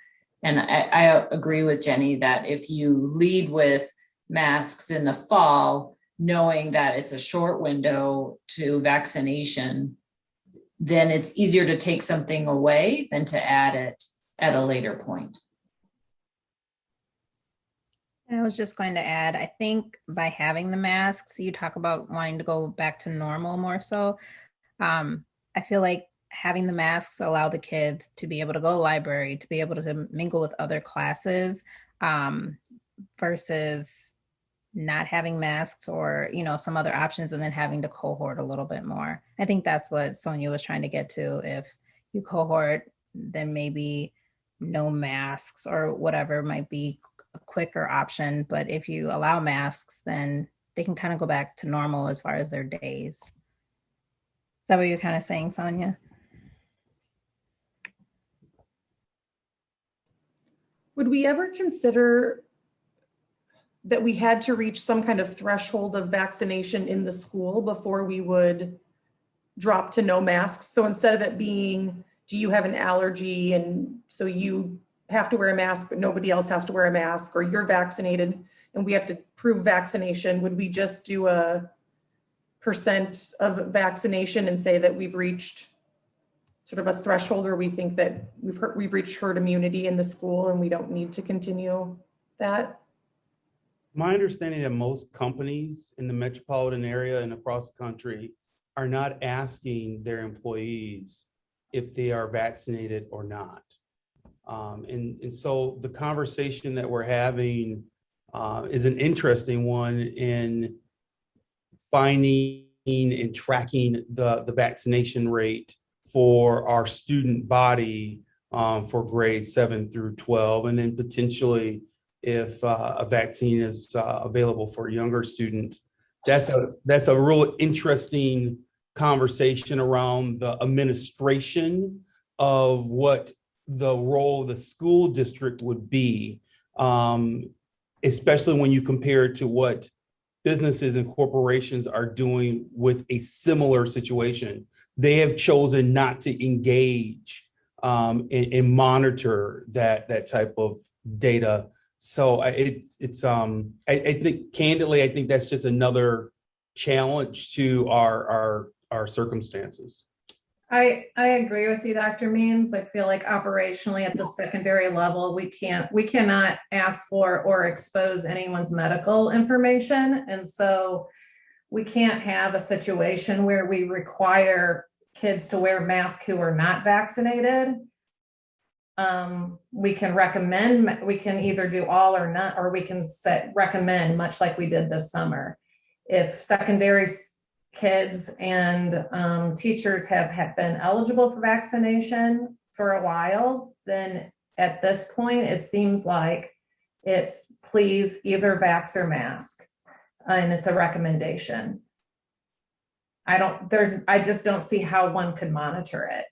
And I agree with Jenny that if you lead with masks in the fall, knowing that it's a short window to vaccination, then it's easier to take something away than to add it at a later point. I was just going to add, I think by having the masks, you talk about wanting to go back to normal more so. I feel like having the masks allow the kids to be able to go to the library, to be able to mingle with other classes, versus not having masks or, some other options and then having to cohort a little bit more. I think that's what Sonia was trying to get to. If you cohort, then maybe no masks or whatever might be a quicker option. But if you allow masks, then they can kind of go back to normal as far as their days. Is that what you're kind of saying, Sonia? Would we ever consider that we had to reach some kind of threshold of vaccination in the school before we would drop to no masks? So instead of it being, do you have an allergy and so you have to wear a mask, but nobody else has to wear a mask, or you're vaccinated and we have to prove vaccination, would we just do a % of vaccination and say that we've reached sort of a threshold, or we think that we've reached herd immunity in the school and we don't need to continue that? My understanding that most companies in the metropolitan area and across the country are not asking their employees if they are vaccinated or not. And so the conversation that we're having is an interesting one in finding and tracking the vaccination rate for our student body for grades 7 through 12, and then potentially if a vaccine is available for younger students. That's a real interesting conversation around the administration of what the role of the school district would be, especially when you compare it to what businesses and corporations are doing with a similar situation. They have chosen not to engage and monitor that type of data. So I think candidly, I think that's just another challenge to our circumstances. I agree with you, Dr. Means. I feel like operationally at the secondary level, we cannot ask for or expose anyone's medical information. And so we can't have a situation where we require kids to wear masks who are not vaccinated. We can recommend, we can either do all or none, or we can recommend, much like we did this summer. If secondary kids and teachers have been eligible for vaccination for a while, then at this point, it seems like it's please either vax or mask, and it's a recommendation. I just don't see how one could monitor it.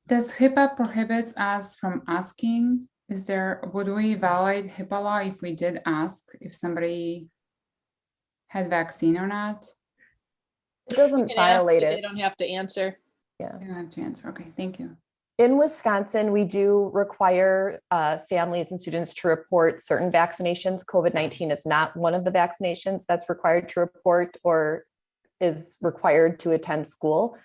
Does HIPAA prohibits us from asking? Would we violate HIPAA law if we did ask if somebody had vaccine or not? It doesn't can ask, violate but it. they don't have to answer. Yeah. You don't have to answer. Okay, thank you. In Wisconsin, we do require families and students to report certain vaccinations. COVID-19 is not one of the vaccinations that's required to report or is required to attend school.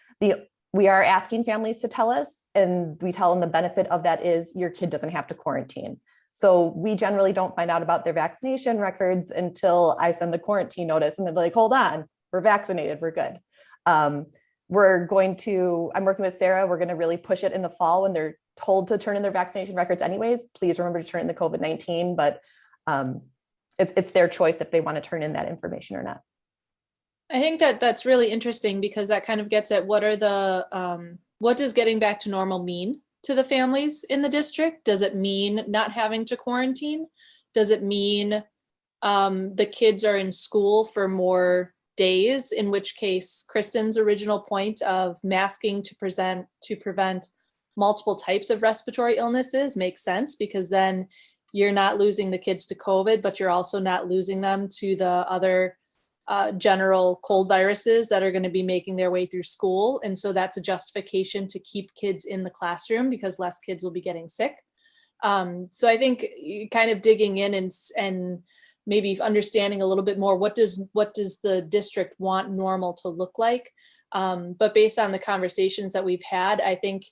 We are asking families to tell us, and we tell them the benefit of that is your kid doesn't have to quarantine. So we generally don't find out about their vaccination records until I send the quarantine notice, and they're like, hold on, we're vaccinated, we're good. I'm working with Sarah, we're going to really push it in the fall when they're told to turn in their vaccination records anyways. Please remember to turn in the COVID-19, but it's their choice if they want to turn in that information or not. I think that's really interesting because that kind of gets at what does getting back to normal mean to the families in the district? Does it mean not having to quarantine? Does it mean the kids are in school for more days, in which case Kristen's original point of masking to prevent multiple types of respiratory illnesses makes sense, because then you're not losing the kids to COVID, but you're also not losing them to the other general cold viruses that are going to be making their way through school. And so that's a justification to keep kids in the classroom because less kids will be getting sick. So I think kind of digging in and maybe understanding a little bit more, what does the district want normal to look like? But based on the conversations that we've had, I think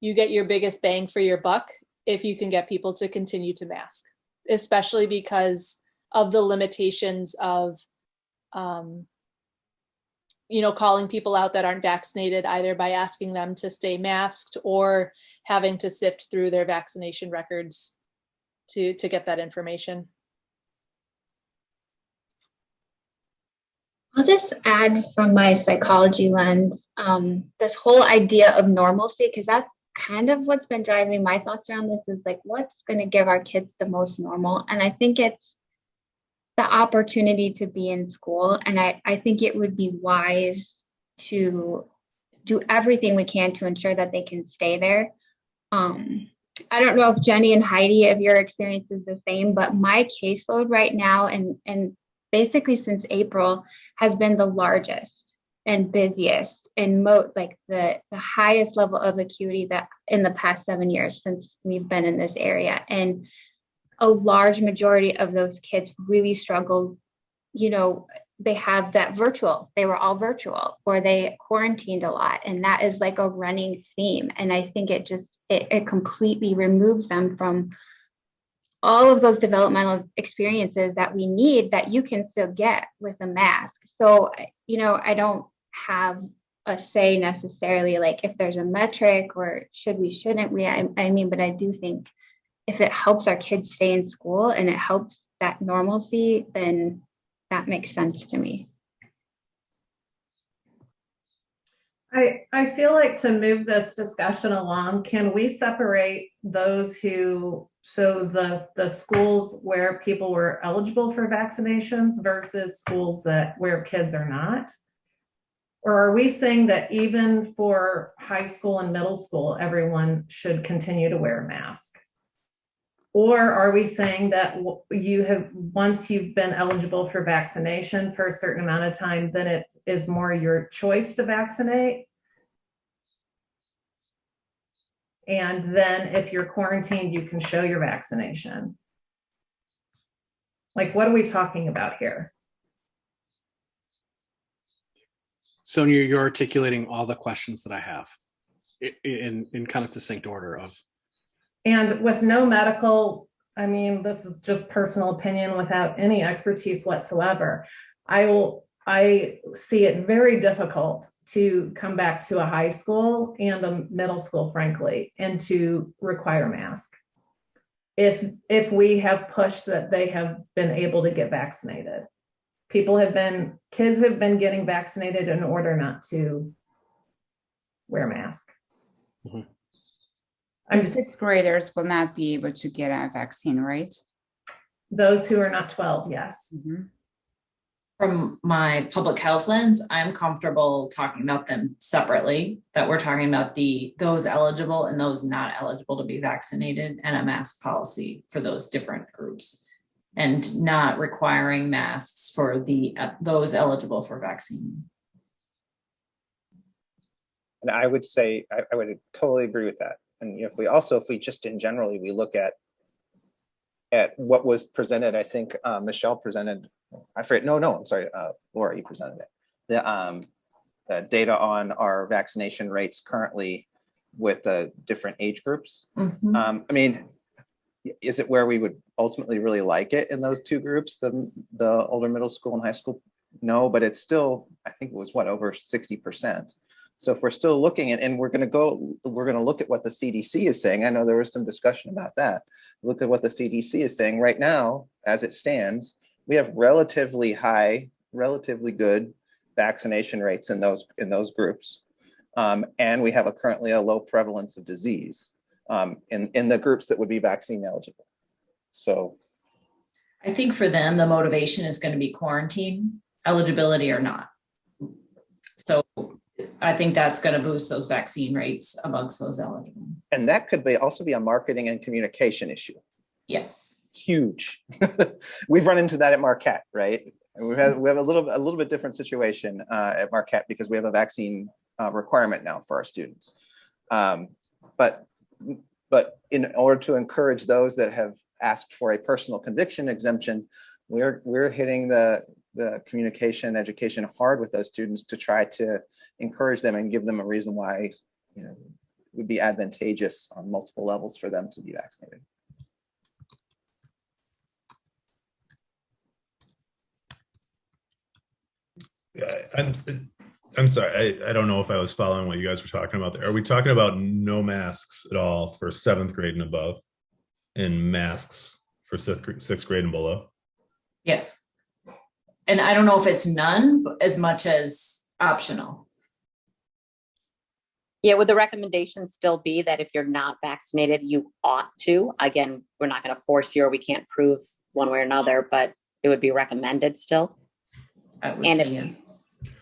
you get your biggest bang for your buck if you can get people to continue to mask, especially because of the limitations of calling people out that aren't vaccinated, either by asking them to stay masked or having to sift through their vaccination records to get that information. I'll just add from my psychology lens, this whole idea of normalcy, because that's kind of what's been driving my thoughts around this, is like, what's going to give our kids the most normal? And I think it's the opportunity to be in school. And I think it would be wise to do everything we can to ensure that they can stay there. I don't know if Jenny and Heidi, if your experience is the same, but my caseload right now and basically since April has been the largest and busiest and the highest level of acuity that in the past 7 years since we've been in this area. And a large majority of those kids really struggled. They have that they were all virtual, or they quarantined a lot. And that is like a running theme. And I think it completely removes them from all of those developmental experiences that we need that you can still get with a mask. So, I don't have a say necessarily, like if there's a metric or shouldn't we, but I do think if it helps our kids stay in school and it helps that normalcy, then that makes sense to me. I feel like to move this discussion along, can we separate those the schools where people were eligible for vaccinations versus schools where kids are not? Or are we saying that even for high school and middle school, everyone should continue to wear a mask? Or are we saying that once you've been eligible for vaccination for a certain amount of time, then it is more your choice to vaccinate? And then if you're quarantined, you can show your vaccination. Like, what are we talking about here? Sonia, you're articulating all the questions that I have in kind of succinct order of. And with no medical, this is just personal opinion without any expertise whatsoever. I see it very difficult to come back to a high school and a middle school, frankly, and to require mask. If we have pushed that they have been able to get vaccinated. Kids have been getting vaccinated in order not to wear a mask. Mm-hmm. And sixth graders will not be able to get a vaccine, right? Those who are not 12, yes. Mm-hmm. From my public health lens, I'm comfortable talking about them separately, that we're talking about those eligible and those not eligible to be vaccinated, and a mask policy for those different groups, and not requiring masks for those eligible for vaccine. And I would say, I would totally agree with that. And if we just in generally, we look at what was presented, I think Michelle presented, I forget, I'm sorry, Laura, you presented it. The data on our vaccination rates currently with the different age groups. Mm-hmm. I mean, is it where we would ultimately really like it in those two groups, the older middle school and high school? No, but it's still, I think it was over 60%. So if we're still looking at, and we're going to look at what the CDC is saying. I know there was some discussion about that. Look at what the CDC is saying right now, as it stands. We have relatively high, relatively good vaccination rates in those groups, and we have currently a low prevalence of disease in the groups that would be vaccine eligible. So, I think for them, the motivation is going to be quarantine eligibility or not. So I think that's going to boost those vaccine rates amongst those eligible. And that could also be a marketing and communication issue. Yes. Huge. We've run into that at Marquette, right? And we have a little bit different situation at Marquette because we have a vaccine requirement now for our students. But in order to encourage those that have asked for a personal conviction exemption, we're hitting the communication education hard with those students to try to encourage them and give them a reason why it would be advantageous on multiple levels for them to be vaccinated. I'm sorry. I don't know if I was following what you guys were talking about there. Are we talking about no masks at all for 7th grade and above, and masks for 6th grade and below? Yes. And I don't know if it's none as much as optional. Yeah, would the recommendation still be that if you're not vaccinated, you ought to? Again, we're not going to force you, or we can't prove one way or another, but it would be recommended still. I would say yes.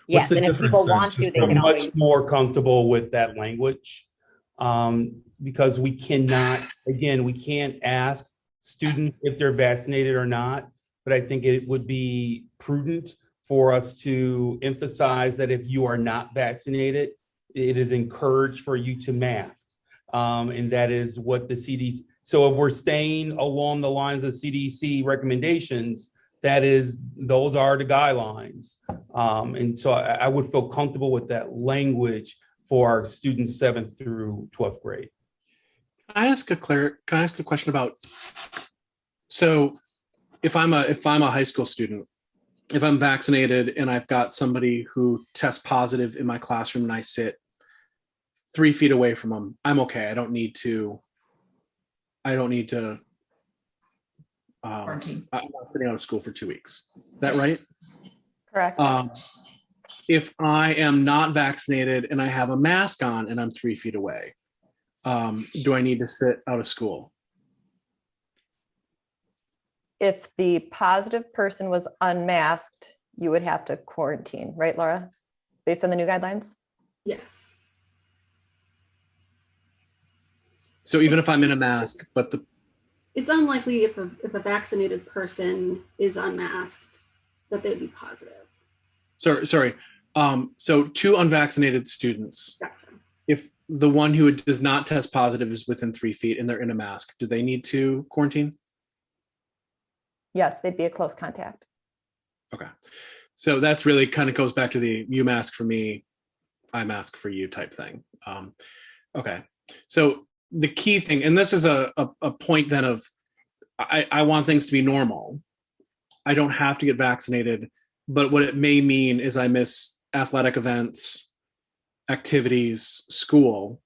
Yes, and if people want to, they can always. Much more comfortable with that language because we cannot, again, we can't ask students if they're vaccinated or not, but I think it would be prudent for us to emphasize that if you are not vaccinated, it is encouraged for you to mask. And that is what the CDC, so if we're staying along the lines of CDC recommendations, those are the guidelines. And so I would feel comfortable with that language for our students 7th through 12th grade. Can I ask a question about, so if I'm a high school student, if I'm vaccinated and I've got somebody who tests positive in my classroom and I sit 3 feet away from them, I'm okay. I don't need to Quarantine. I'm not sitting out of school for 2 weeks. Is that right? Correct. If I am not vaccinated and I have a mask on and I'm 3 feet away, do I need to sit out of school? If the positive person was unmasked, you would have to quarantine, right, Laura? Based on the new guidelines? Yes. So even if I'm in a mask, but it's unlikely if a vaccinated person is unmasked that they'd be positive. Sorry. So 2 unvaccinated students, Gotcha. if the one who does not test positive is within 3 feet and they're in a mask, do they need to quarantine? Yes, they'd be a close contact. Okay. So that's really kind of goes back to the you mask for me, I mask for you type thing. Okay. So the key thing, and this is a point then of, I want things to be normal. I don't have to get vaccinated, but what it may mean is I miss athletic events, activities, school,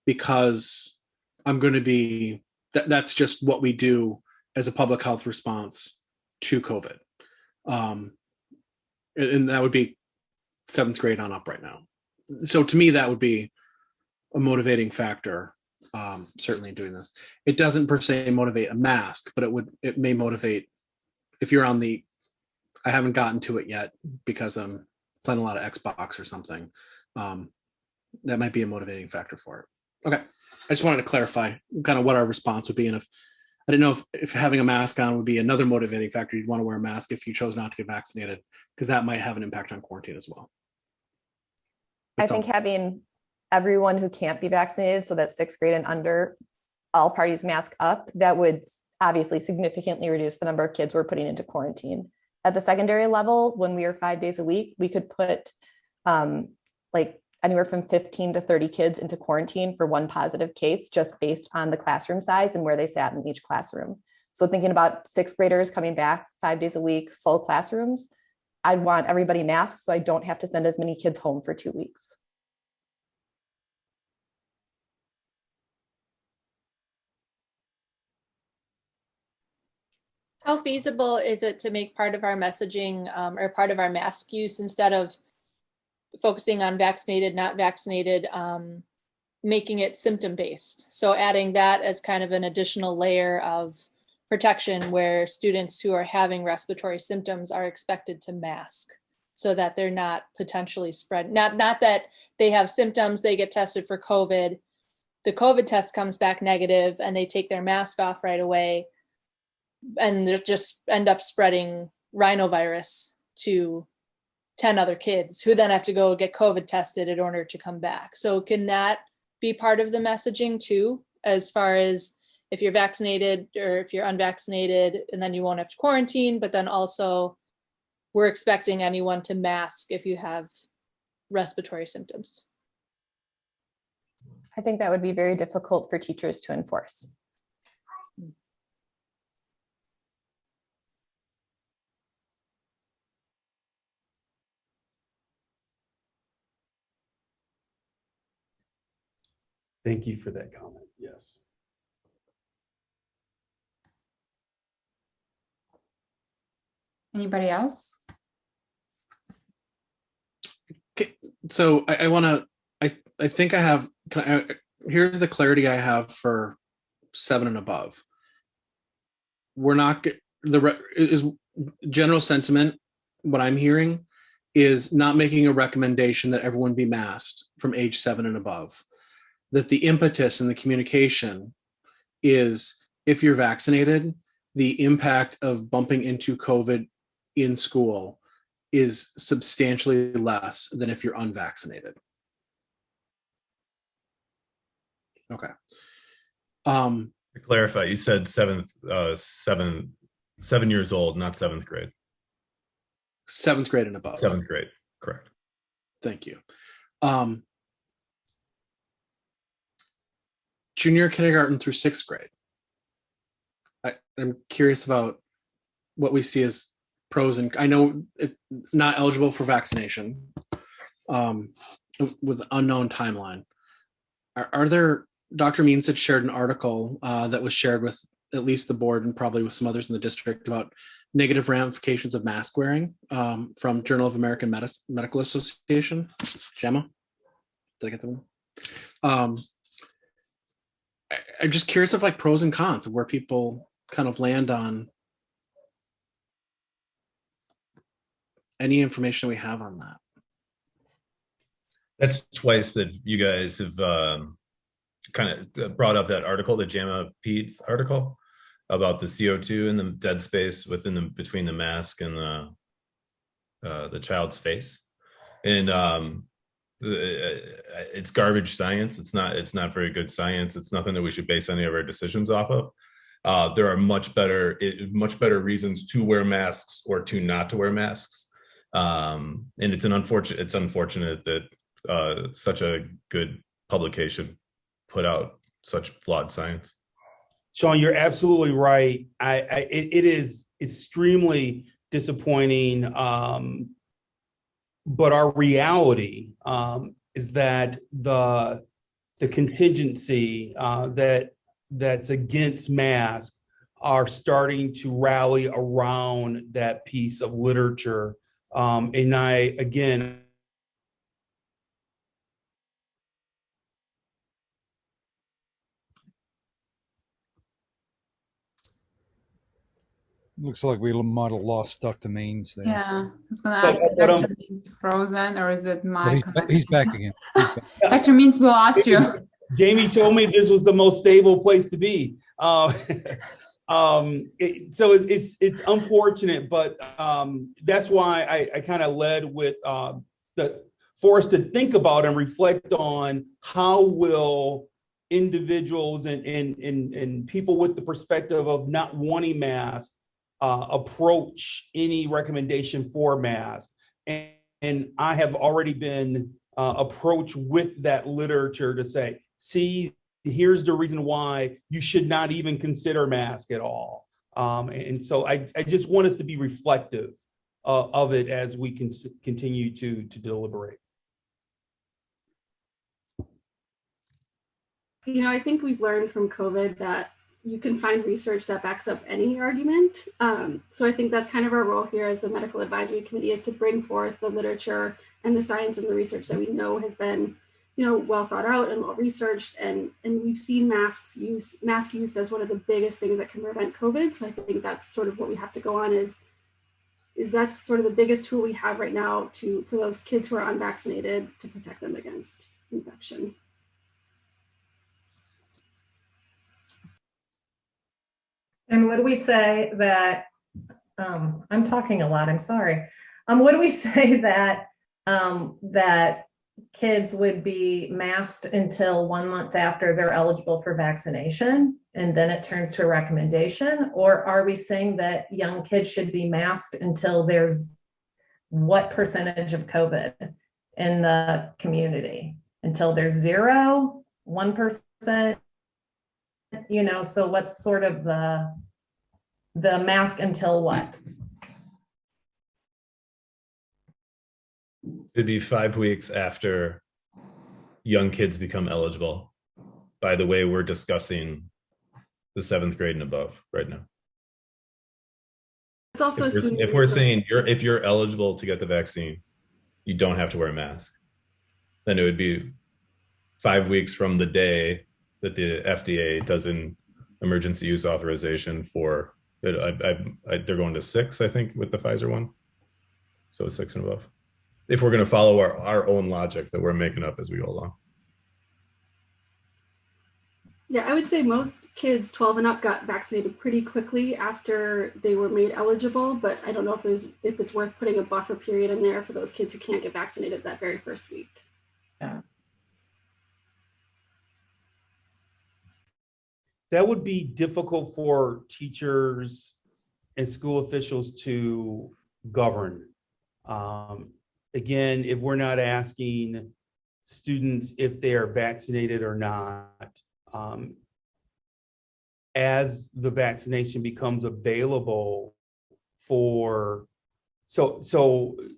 because I'm going to be, that's just what we do as a public health response to COVID. And that would be 7th grade on up right now. So to me, that would be a motivating factor, certainly in doing this. It doesn't per se motivate a mask, but it may motivate if you're on the I haven't gotten to it yet because I'm playing a lot of Xbox or something. That might be a motivating factor for it. Okay, I just wanted to clarify kind of what our response would be, and if I didn't know if having a mask on would be another motivating factor. You'd want to wear a mask if you chose not to get vaccinated, because that might have an impact on quarantine as well. I think having everyone who can't be vaccinated, so that 6th grade and under, all parties mask up, that would obviously significantly reduce the number of kids we're putting into quarantine. At the secondary level, when we are 5 days a week, we could put like anywhere from 15 to 30 kids into quarantine for one positive case, just based on the classroom size and where they sat in each classroom. So thinking about 6th graders coming back 5 days a week, full classrooms, I'd want everybody masked so I don't have to send as many kids home for 2 weeks. How feasible is it to make part of our messaging or part of our mask use, instead of focusing on vaccinated, not vaccinated, making it symptom based? So adding that as kind of an additional layer of protection, where students who are having respiratory symptoms are expected to mask so that they're not potentially spread. Not that they have symptoms, they get tested for COVID, the COVID test comes back negative and they take their mask off right away, and they just end up spreading rhinovirus to 10 other kids who then have to go get COVID tested in order to come back. So can that be part of the messaging too, as far as if you're vaccinated or if you're unvaccinated, and then you won't have to quarantine, but then also we're expecting anyone to mask if you have respiratory symptoms? I think that would be very difficult for teachers to enforce. Thank you for that comment. Yes. Anybody else? Okay, so I want to. I think I have. Here's the clarity I have for 7 and above. We're not is general sentiment. What I'm hearing is not making a recommendation that everyone be masked from age 7 and above. That the impetus and the communication is, if you're vaccinated, the impact of bumping into COVID in school is substantially less than if you're unvaccinated. Okay. To clarify, you said 7 years old, not 7th grade. 7th grade and above. 7th grade, correct. Thank you. Junior kindergarten through 6th grade. I'm curious about what we see as pros, and I know it not eligible for vaccination with unknown timeline. Are there, Dr. Means had shared an article that was shared with at least the board and probably with some others in the district about negative ramifications of mask wearing from Journal of American Medical Association. Gemma, did I get that one? I'm just curious of like pros and cons of where people kind of land on any information we have on that. That's twice that you guys have kind of brought up that article, the JAMA Peds article about the CO2 in the dead space between the mask and the child's face. And it's garbage science. It's not very good science. It's nothing that we should base any of our decisions off of. There are much better reasons to wear masks or to not to wear masks. And it's unfortunate that such a good publication put out such flawed science. Sean, you're absolutely right. It is extremely disappointing, but our reality is that the contingency that's against masks are starting to rally around that piece of literature. And Looks like we might have lost Dr. Means there. Yeah, I was going to ask if Dr. Means frozen or is it my connection? He's back again. Dr. Means, we lost you. Jamie told me this was the most stable place to be. So it's unfortunate, but that's why I kind of led with for us to think about and reflect on how will individuals and people with the perspective of not wanting masks approach any recommendation for masks. And I have already been approached with that literature to say, see, here's the reason why you should not even consider mask at all. And so I just want us to be reflective of it as we can continue to deliberate. You know, I think we've learned from COVID that you can find research that backs up any argument. So I think that's kind of our role here as the Medical Advisory Committee, is to bring forth the literature and the science and the research that we know has been, you know, well thought out and well researched. And we've seen mask use as one of the biggest things that can prevent COVID. So I think that's sort of what we have to go on is that's sort of the biggest tool we have right now for those kids who are unvaccinated to protect them against infection. And would we say that, I'm talking a lot, I'm sorry. Would we say that that kids would be masked until 1 month after they're eligible for vaccination, and then it turns to a recommendation? Or are we saying that young kids should be masked until there's what percentage of COVID in the community? Until there's 0, 1%? You know, so what's sort of the mask until what? It'd be 5 weeks after young kids become eligible, by the way we're discussing the 7th grade and above right now. It's also if we're saying if you're eligible to get the vaccine, you don't have to wear a mask, then it would be 5 weeks from the day that the FDA does an emergency use authorization for it. They're going to 6, I think, with the Pfizer one. So 6 and above. If we're going to follow our own logic that we're making up as we go along. Yeah, I would say most kids 12 and up got vaccinated pretty quickly after they were made eligible, but I don't know if it's worth putting a buffer period in there for those kids who can't get vaccinated that very first week. Yeah. That would be difficult for teachers and school officials to govern. Again, if we're not asking students if they are vaccinated or not, as the vaccination becomes available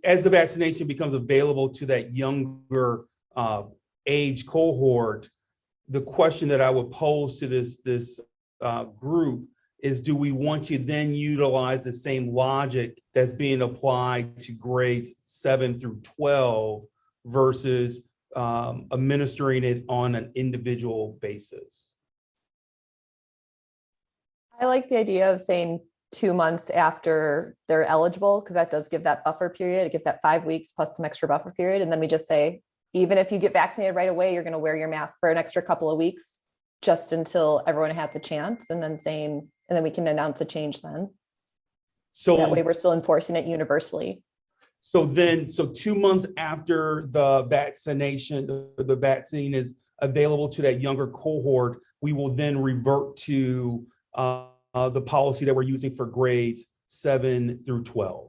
as the vaccination becomes available to that younger age cohort, the question that I would pose to this group is, do we want to then utilize the same logic that's being applied to grades 7 through 12 versus administering it on an individual basis? I like the idea of saying 2 months after they're eligible, because that does give that buffer period. It gives that 5 weeks plus some extra buffer period. And then we just say, even if you get vaccinated right away, you're going to wear your mask for an extra couple of weeks just until everyone has the chance. And then we can announce a change then. So that way we're still enforcing it universally. So 2 months after the vaccination, the vaccine is available to that younger cohort, we will then revert to the policy that we're using for grades 7 through 12.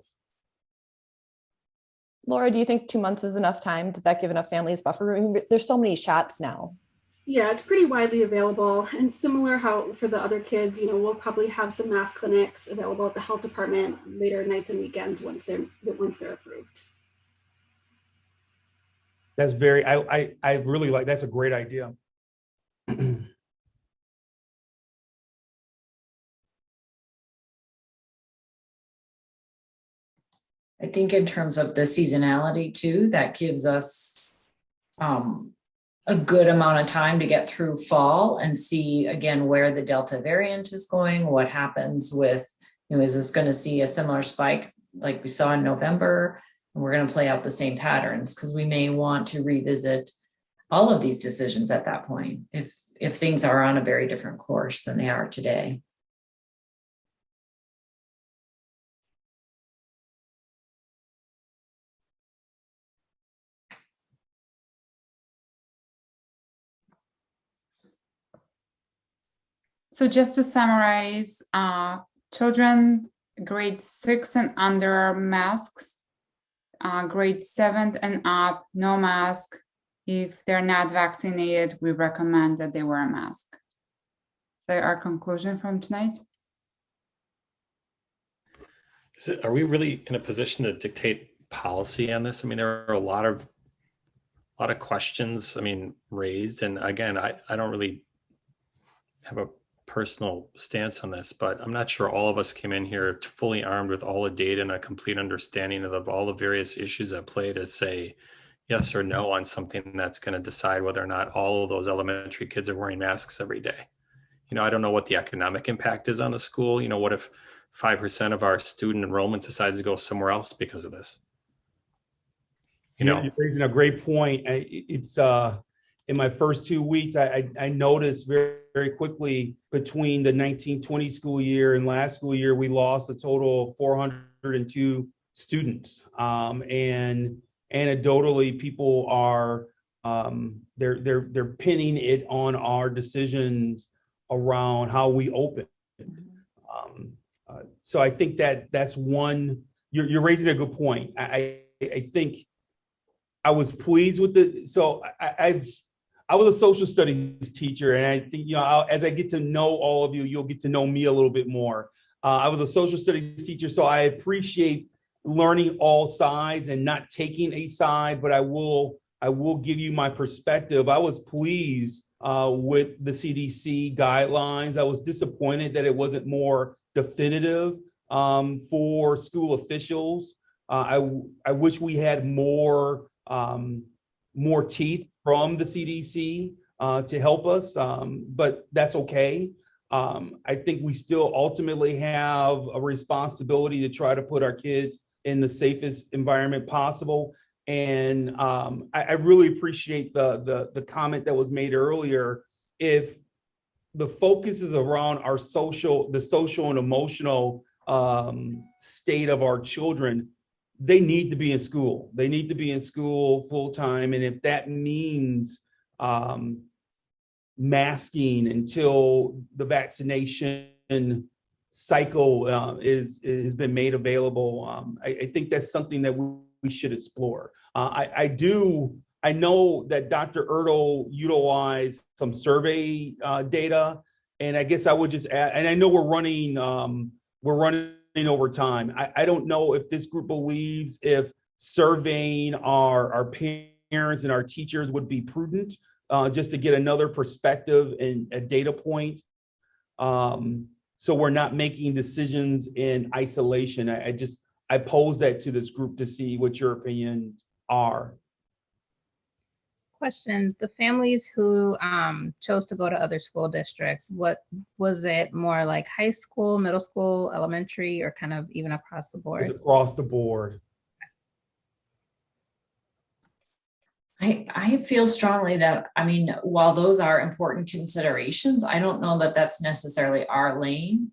Laura, do you think 2 months is enough time? Does that give enough families buffer room? There's so many shots now. Yeah, it's pretty widely available, and similar how for the other kids, you know, we'll probably have some mask clinics available at the health department later nights and weekends once they're approved. That's I really like, that's a great idea. I think in terms of the seasonality too, that gives us a good amount of time to get through fall and see again where the Delta variant is going, what happens with is this going to see a similar spike like we saw in November? And we're going to play out the same patterns, because we may want to revisit all of these decisions at that point if things are on a very different course than they are today. So just to summarize, children grade 6 and under, masks, grade 7 and up, no mask. If they're not vaccinated, we recommend that they wear a mask. So our conclusion from tonight? Are we really in a position to dictate policy on this? I mean, there are a lot of questions, raised. And again, I don't really have a personal stance on this, but I'm not sure all of us came in here fully armed with all the data and a complete understanding of all the various issues at play to say yes or no on something that's going to decide whether or not all of those elementary kids are wearing masks every day. I don't know what the economic impact is on the school. What if 5% of our student enrollment decides to go somewhere else because of this? You're raising a great point. It's in my first 2 weeks, I noticed very, very quickly between the 1920 school year and last school year, we lost a total of 402 students. And anecdotally, people are they're pinning it on our decisions around how we open. So I think that's one. You're raising a good point. I think I was pleased with it. So I was a social studies teacher, and I think, as I get to know all of you, you'll get to know me a little bit more. I was a social studies teacher, so I appreciate learning all sides and not taking a side, but I will give you my perspective. I was pleased with the CDC guidelines. I was disappointed that it wasn't more definitive for school officials. I wish we had more teeth from the CDC to help us, but that's okay. I think we still ultimately have a responsibility to try to put our kids in the safest environment possible. And I really appreciate the comment that was made earlier. If the focus is around the social and emotional state of our children, they need to be in school. They need to be in school full time. And if that means masking until the vaccination cycle has been made available, I think that's something that we should explore. I know that Dr. Ertl utilized some survey data, and I guess I would just add, and I know we're running over time. I don't know if this group believes if surveying our parents and our teachers would be prudent, just to get another perspective and a data point. So we're not making decisions in isolation. I pose that to this group to see what your opinions are. Question: the families who chose to go to other school districts, what was it, more like high school, middle school, elementary, or kind of even across the board? It's across the board. I feel strongly that, while those are important considerations, I don't know that that's necessarily our lane.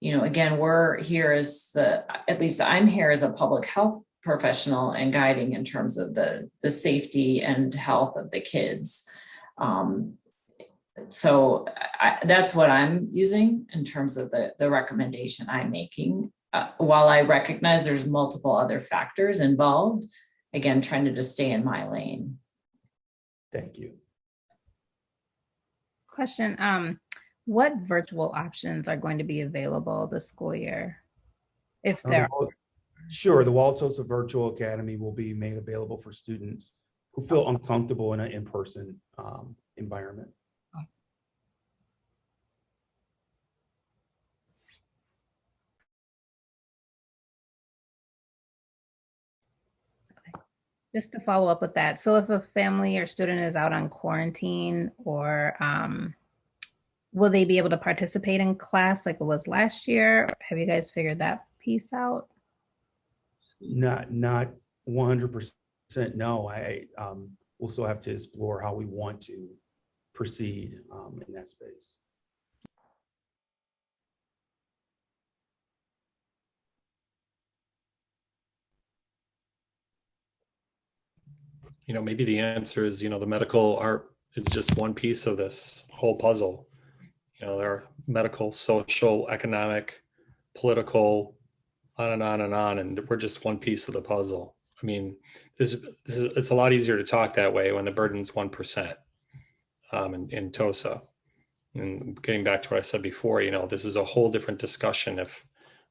Again, we're here at least I'm here as a public health professional and guiding in terms of the safety and health of the kids. So that's what I'm using in terms of the recommendation I'm making. While I recognize there's multiple other factors involved, again, trying to just stay in my lane. Thank you. Question: what virtual options are going to be available this school year, if there are? Sure, the Wauwatosa Virtual Academy will be made available for students who feel uncomfortable in an in-person environment. Just to follow up with that, so if a family or student is out on quarantine or will they be able to participate in class like it was last year? Have you guys figured that piece out? Not 100%. No, we'll still have to explore how we want to proceed in that space. Maybe the answer is, the medical art is just one piece of this whole puzzle. There are medical, social, economic, political, on and on and on, and we're just one piece of the puzzle. I mean, it's a lot easier to talk that way when the burden's 1% in TOSA. And getting back to what I said before, this is a whole different discussion if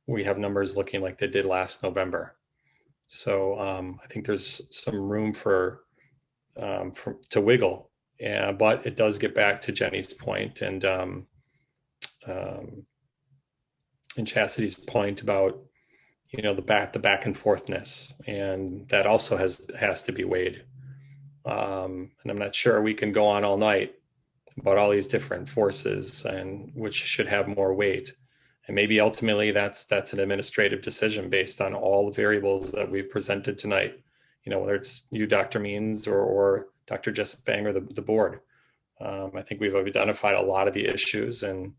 we have numbers looking like they did last November. So I think there's some room to wiggle, but it does get back to Jenny's point and Chastity's point about the back and forthness, and that also has to be weighed. And I'm not sure we can go on all night about all these different forces and which should have more weight. And maybe ultimately that's an administrative decision based on all the variables that we've presented tonight. Whether it's you, Dr. Means, or Dr. Jessup Bang, or the board. I think we've identified a lot of the issues, and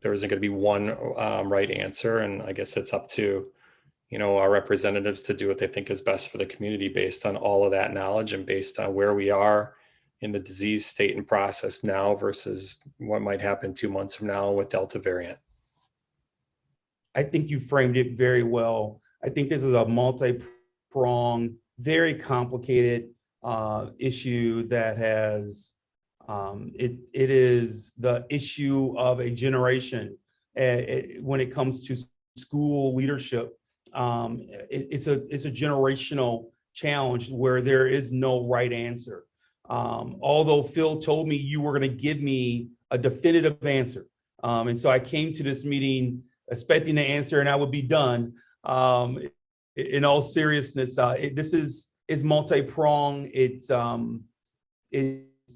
there isn't going to be one right answer. And I guess it's up to, our representatives to do what they think is best for the community based on all of that knowledge and based on where we are in the disease state and process now versus what might happen 2 months from now with Delta variant. I think you framed it very well. I think this is a multi-pronged, very complicated issue that has, it is the issue of a generation when it comes to school leadership. It's a generational challenge where there is no right answer. Although Phil told me you were going to give me a definitive answer. And so I came to this meeting expecting the answer and I would be done. In all seriousness, this is multi-pronged. It's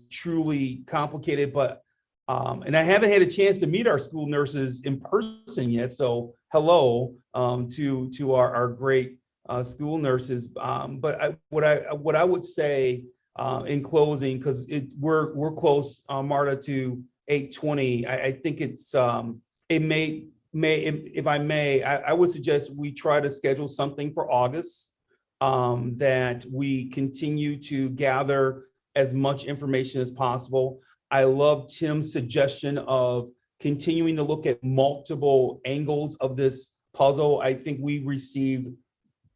truly complicated, but and I haven't had a chance to meet our school nurses in person yet. So hello to our great school nurses. But what I would say in closing, because we're close, Marta, to 8:20. I think it's it may if I may, I would suggest we try to schedule something for August, that we continue to gather as much information as possible. I love Tim's suggestion of continuing to look at multiple angles of this puzzle. I think we've received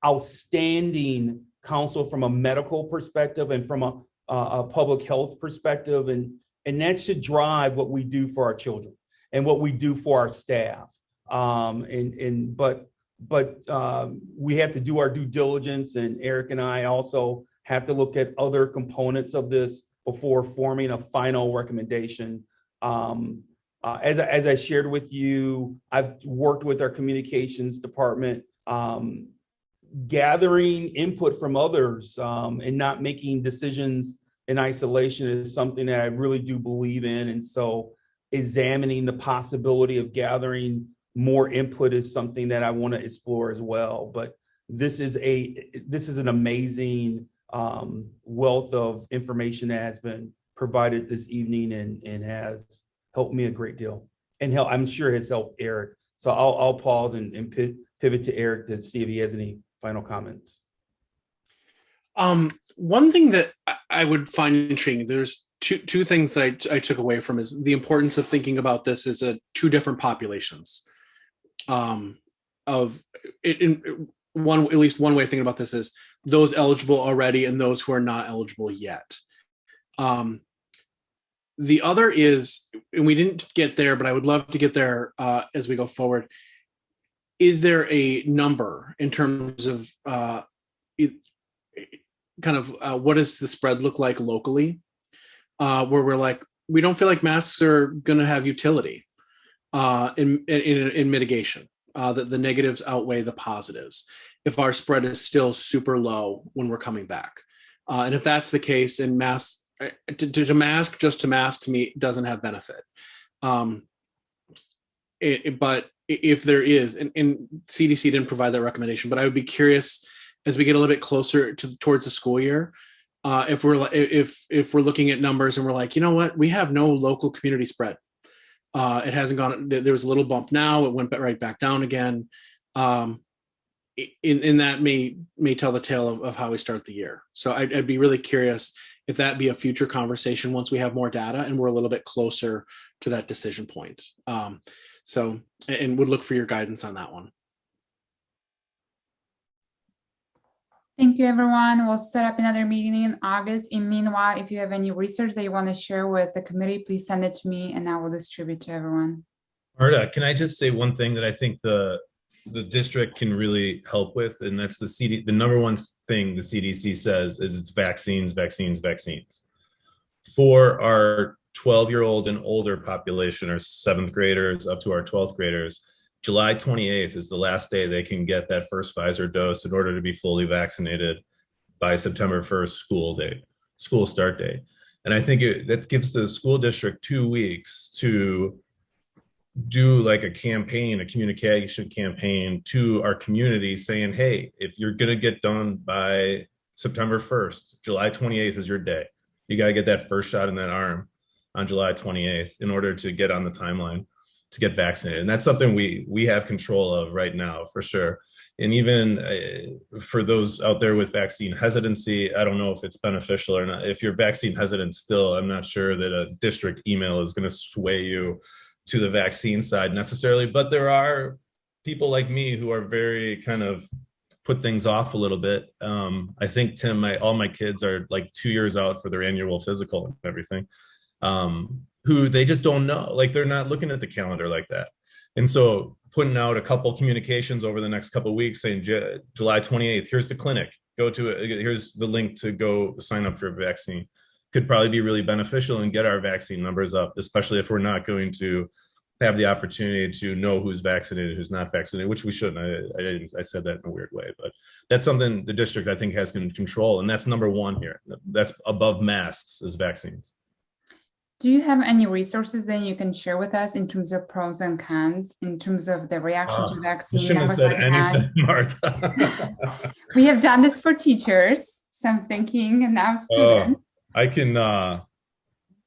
outstanding counsel from a medical perspective and from a public health perspective, and that should drive what we do for our children and what we do for our staff. But we have to do our due diligence, and Eric and I also have to look at other components of this before forming a final recommendation. As I shared with you, I've worked with our communications department, gathering input from others and not making decisions in isolation is something that I really do believe in. And so examining the possibility of gathering more input is something that I want to explore as well. But this is an amazing wealth of information that has been provided this evening and has helped me a great deal, and I'm sure has helped Eric. So I'll pause and pivot to Eric to see if he has any final comments. One thing that I would find intriguing, there's two things that I took away from is the importance of thinking about this as two different populations. At least one way of thinking about this is those eligible already and those who are not eligible yet. The other is, and we didn't get there, but I would love to get there as we go forward. Is there a number in terms of what does the spread look like locally, where we're like, we don't feel like masks are going to have utility in mitigation, that the negatives outweigh the positives if our spread is still super low when we're coming back. And if that's the case, and masks, to mask to me doesn't have benefit. But if there is, and CDC didn't provide that recommendation, but I would be curious as we get a little bit closer towards the school year, if we're looking at numbers and we're like, you know what, we have no local community spread. It hasn't gone. There was a little bump now. It went right back down again. In that may tell the tale of how we start the year. So I'd be really curious if that be a future conversation once we have more data and we're a little bit closer to that decision point. So, and would look for your guidance on that one. Thank you, everyone. We'll set up another meeting in August. In meanwhile, if you have any research that you want to share with the committee, please send it to me and I will distribute to everyone. Marta, can I just say one thing that I think the district can really help with, and that's the number one thing the CDC says is it's vaccines, vaccines, vaccines. For our 12-year-old and older population, our 7th graders up to our 12th graders, July 28th is the last day they can get that first Pfizer dose in order to be fully vaccinated by September 1st, school start date. And I think that gives the school district 2 weeks to do like a campaign, a communication campaign to our community saying, hey, if you're going to get done by September 1st, July 28th is your day. You got to get that first shot in that arm on July 28th in order to get on the timeline to get vaccinated. And that's something we have control of right now, for sure. And even for those out there with vaccine hesitancy, I don't know if it's beneficial or not. If you're vaccine hesitant still, I'm not sure that a district email is going to sway you to the vaccine side necessarily. But there are people like me who are very kind of put things off a little bit. I think, Tim, all my kids are like 2 years out for their annual physical and everything, who they just don't know. Like, they're not looking at the calendar like that. And so putting out a couple communications over the next couple of weeks saying July 28th, here's the clinic, go to it, here's the link to go sign up for a vaccine, could probably be really beneficial and get our vaccine numbers up, especially if we're not going to have the opportunity to know who's vaccinated, who's not vaccinated, which we shouldn't. I said that in a weird way, but that's something the district, I think, has control. And that's number one here. That's above masks is vaccines. Do you have any resources that you can share with us in terms of pros and cons, in terms of the reaction to vaccine? I shouldn't have said anything, Martha. We have done this for teachers, so I'm thinking now students. I can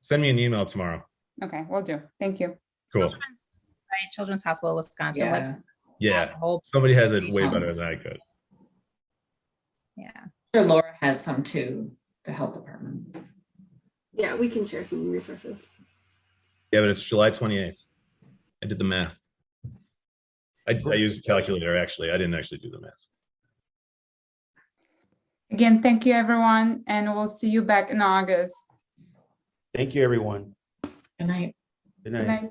send me an email tomorrow. Okay, we'll do. Thank you. Cool. Children's Hospital Wisconsin website. Yeah, somebody has it way better than I could. Yeah. Sure, Laura has some too, the health department. Yeah, we can share some resources. Yeah, but it's July 28th. I did the math. I used a calculator, actually. I didn't actually do the math. Again, thank you, everyone, and we'll see you back in August. Thank you, everyone. Good night. Good night. Good night.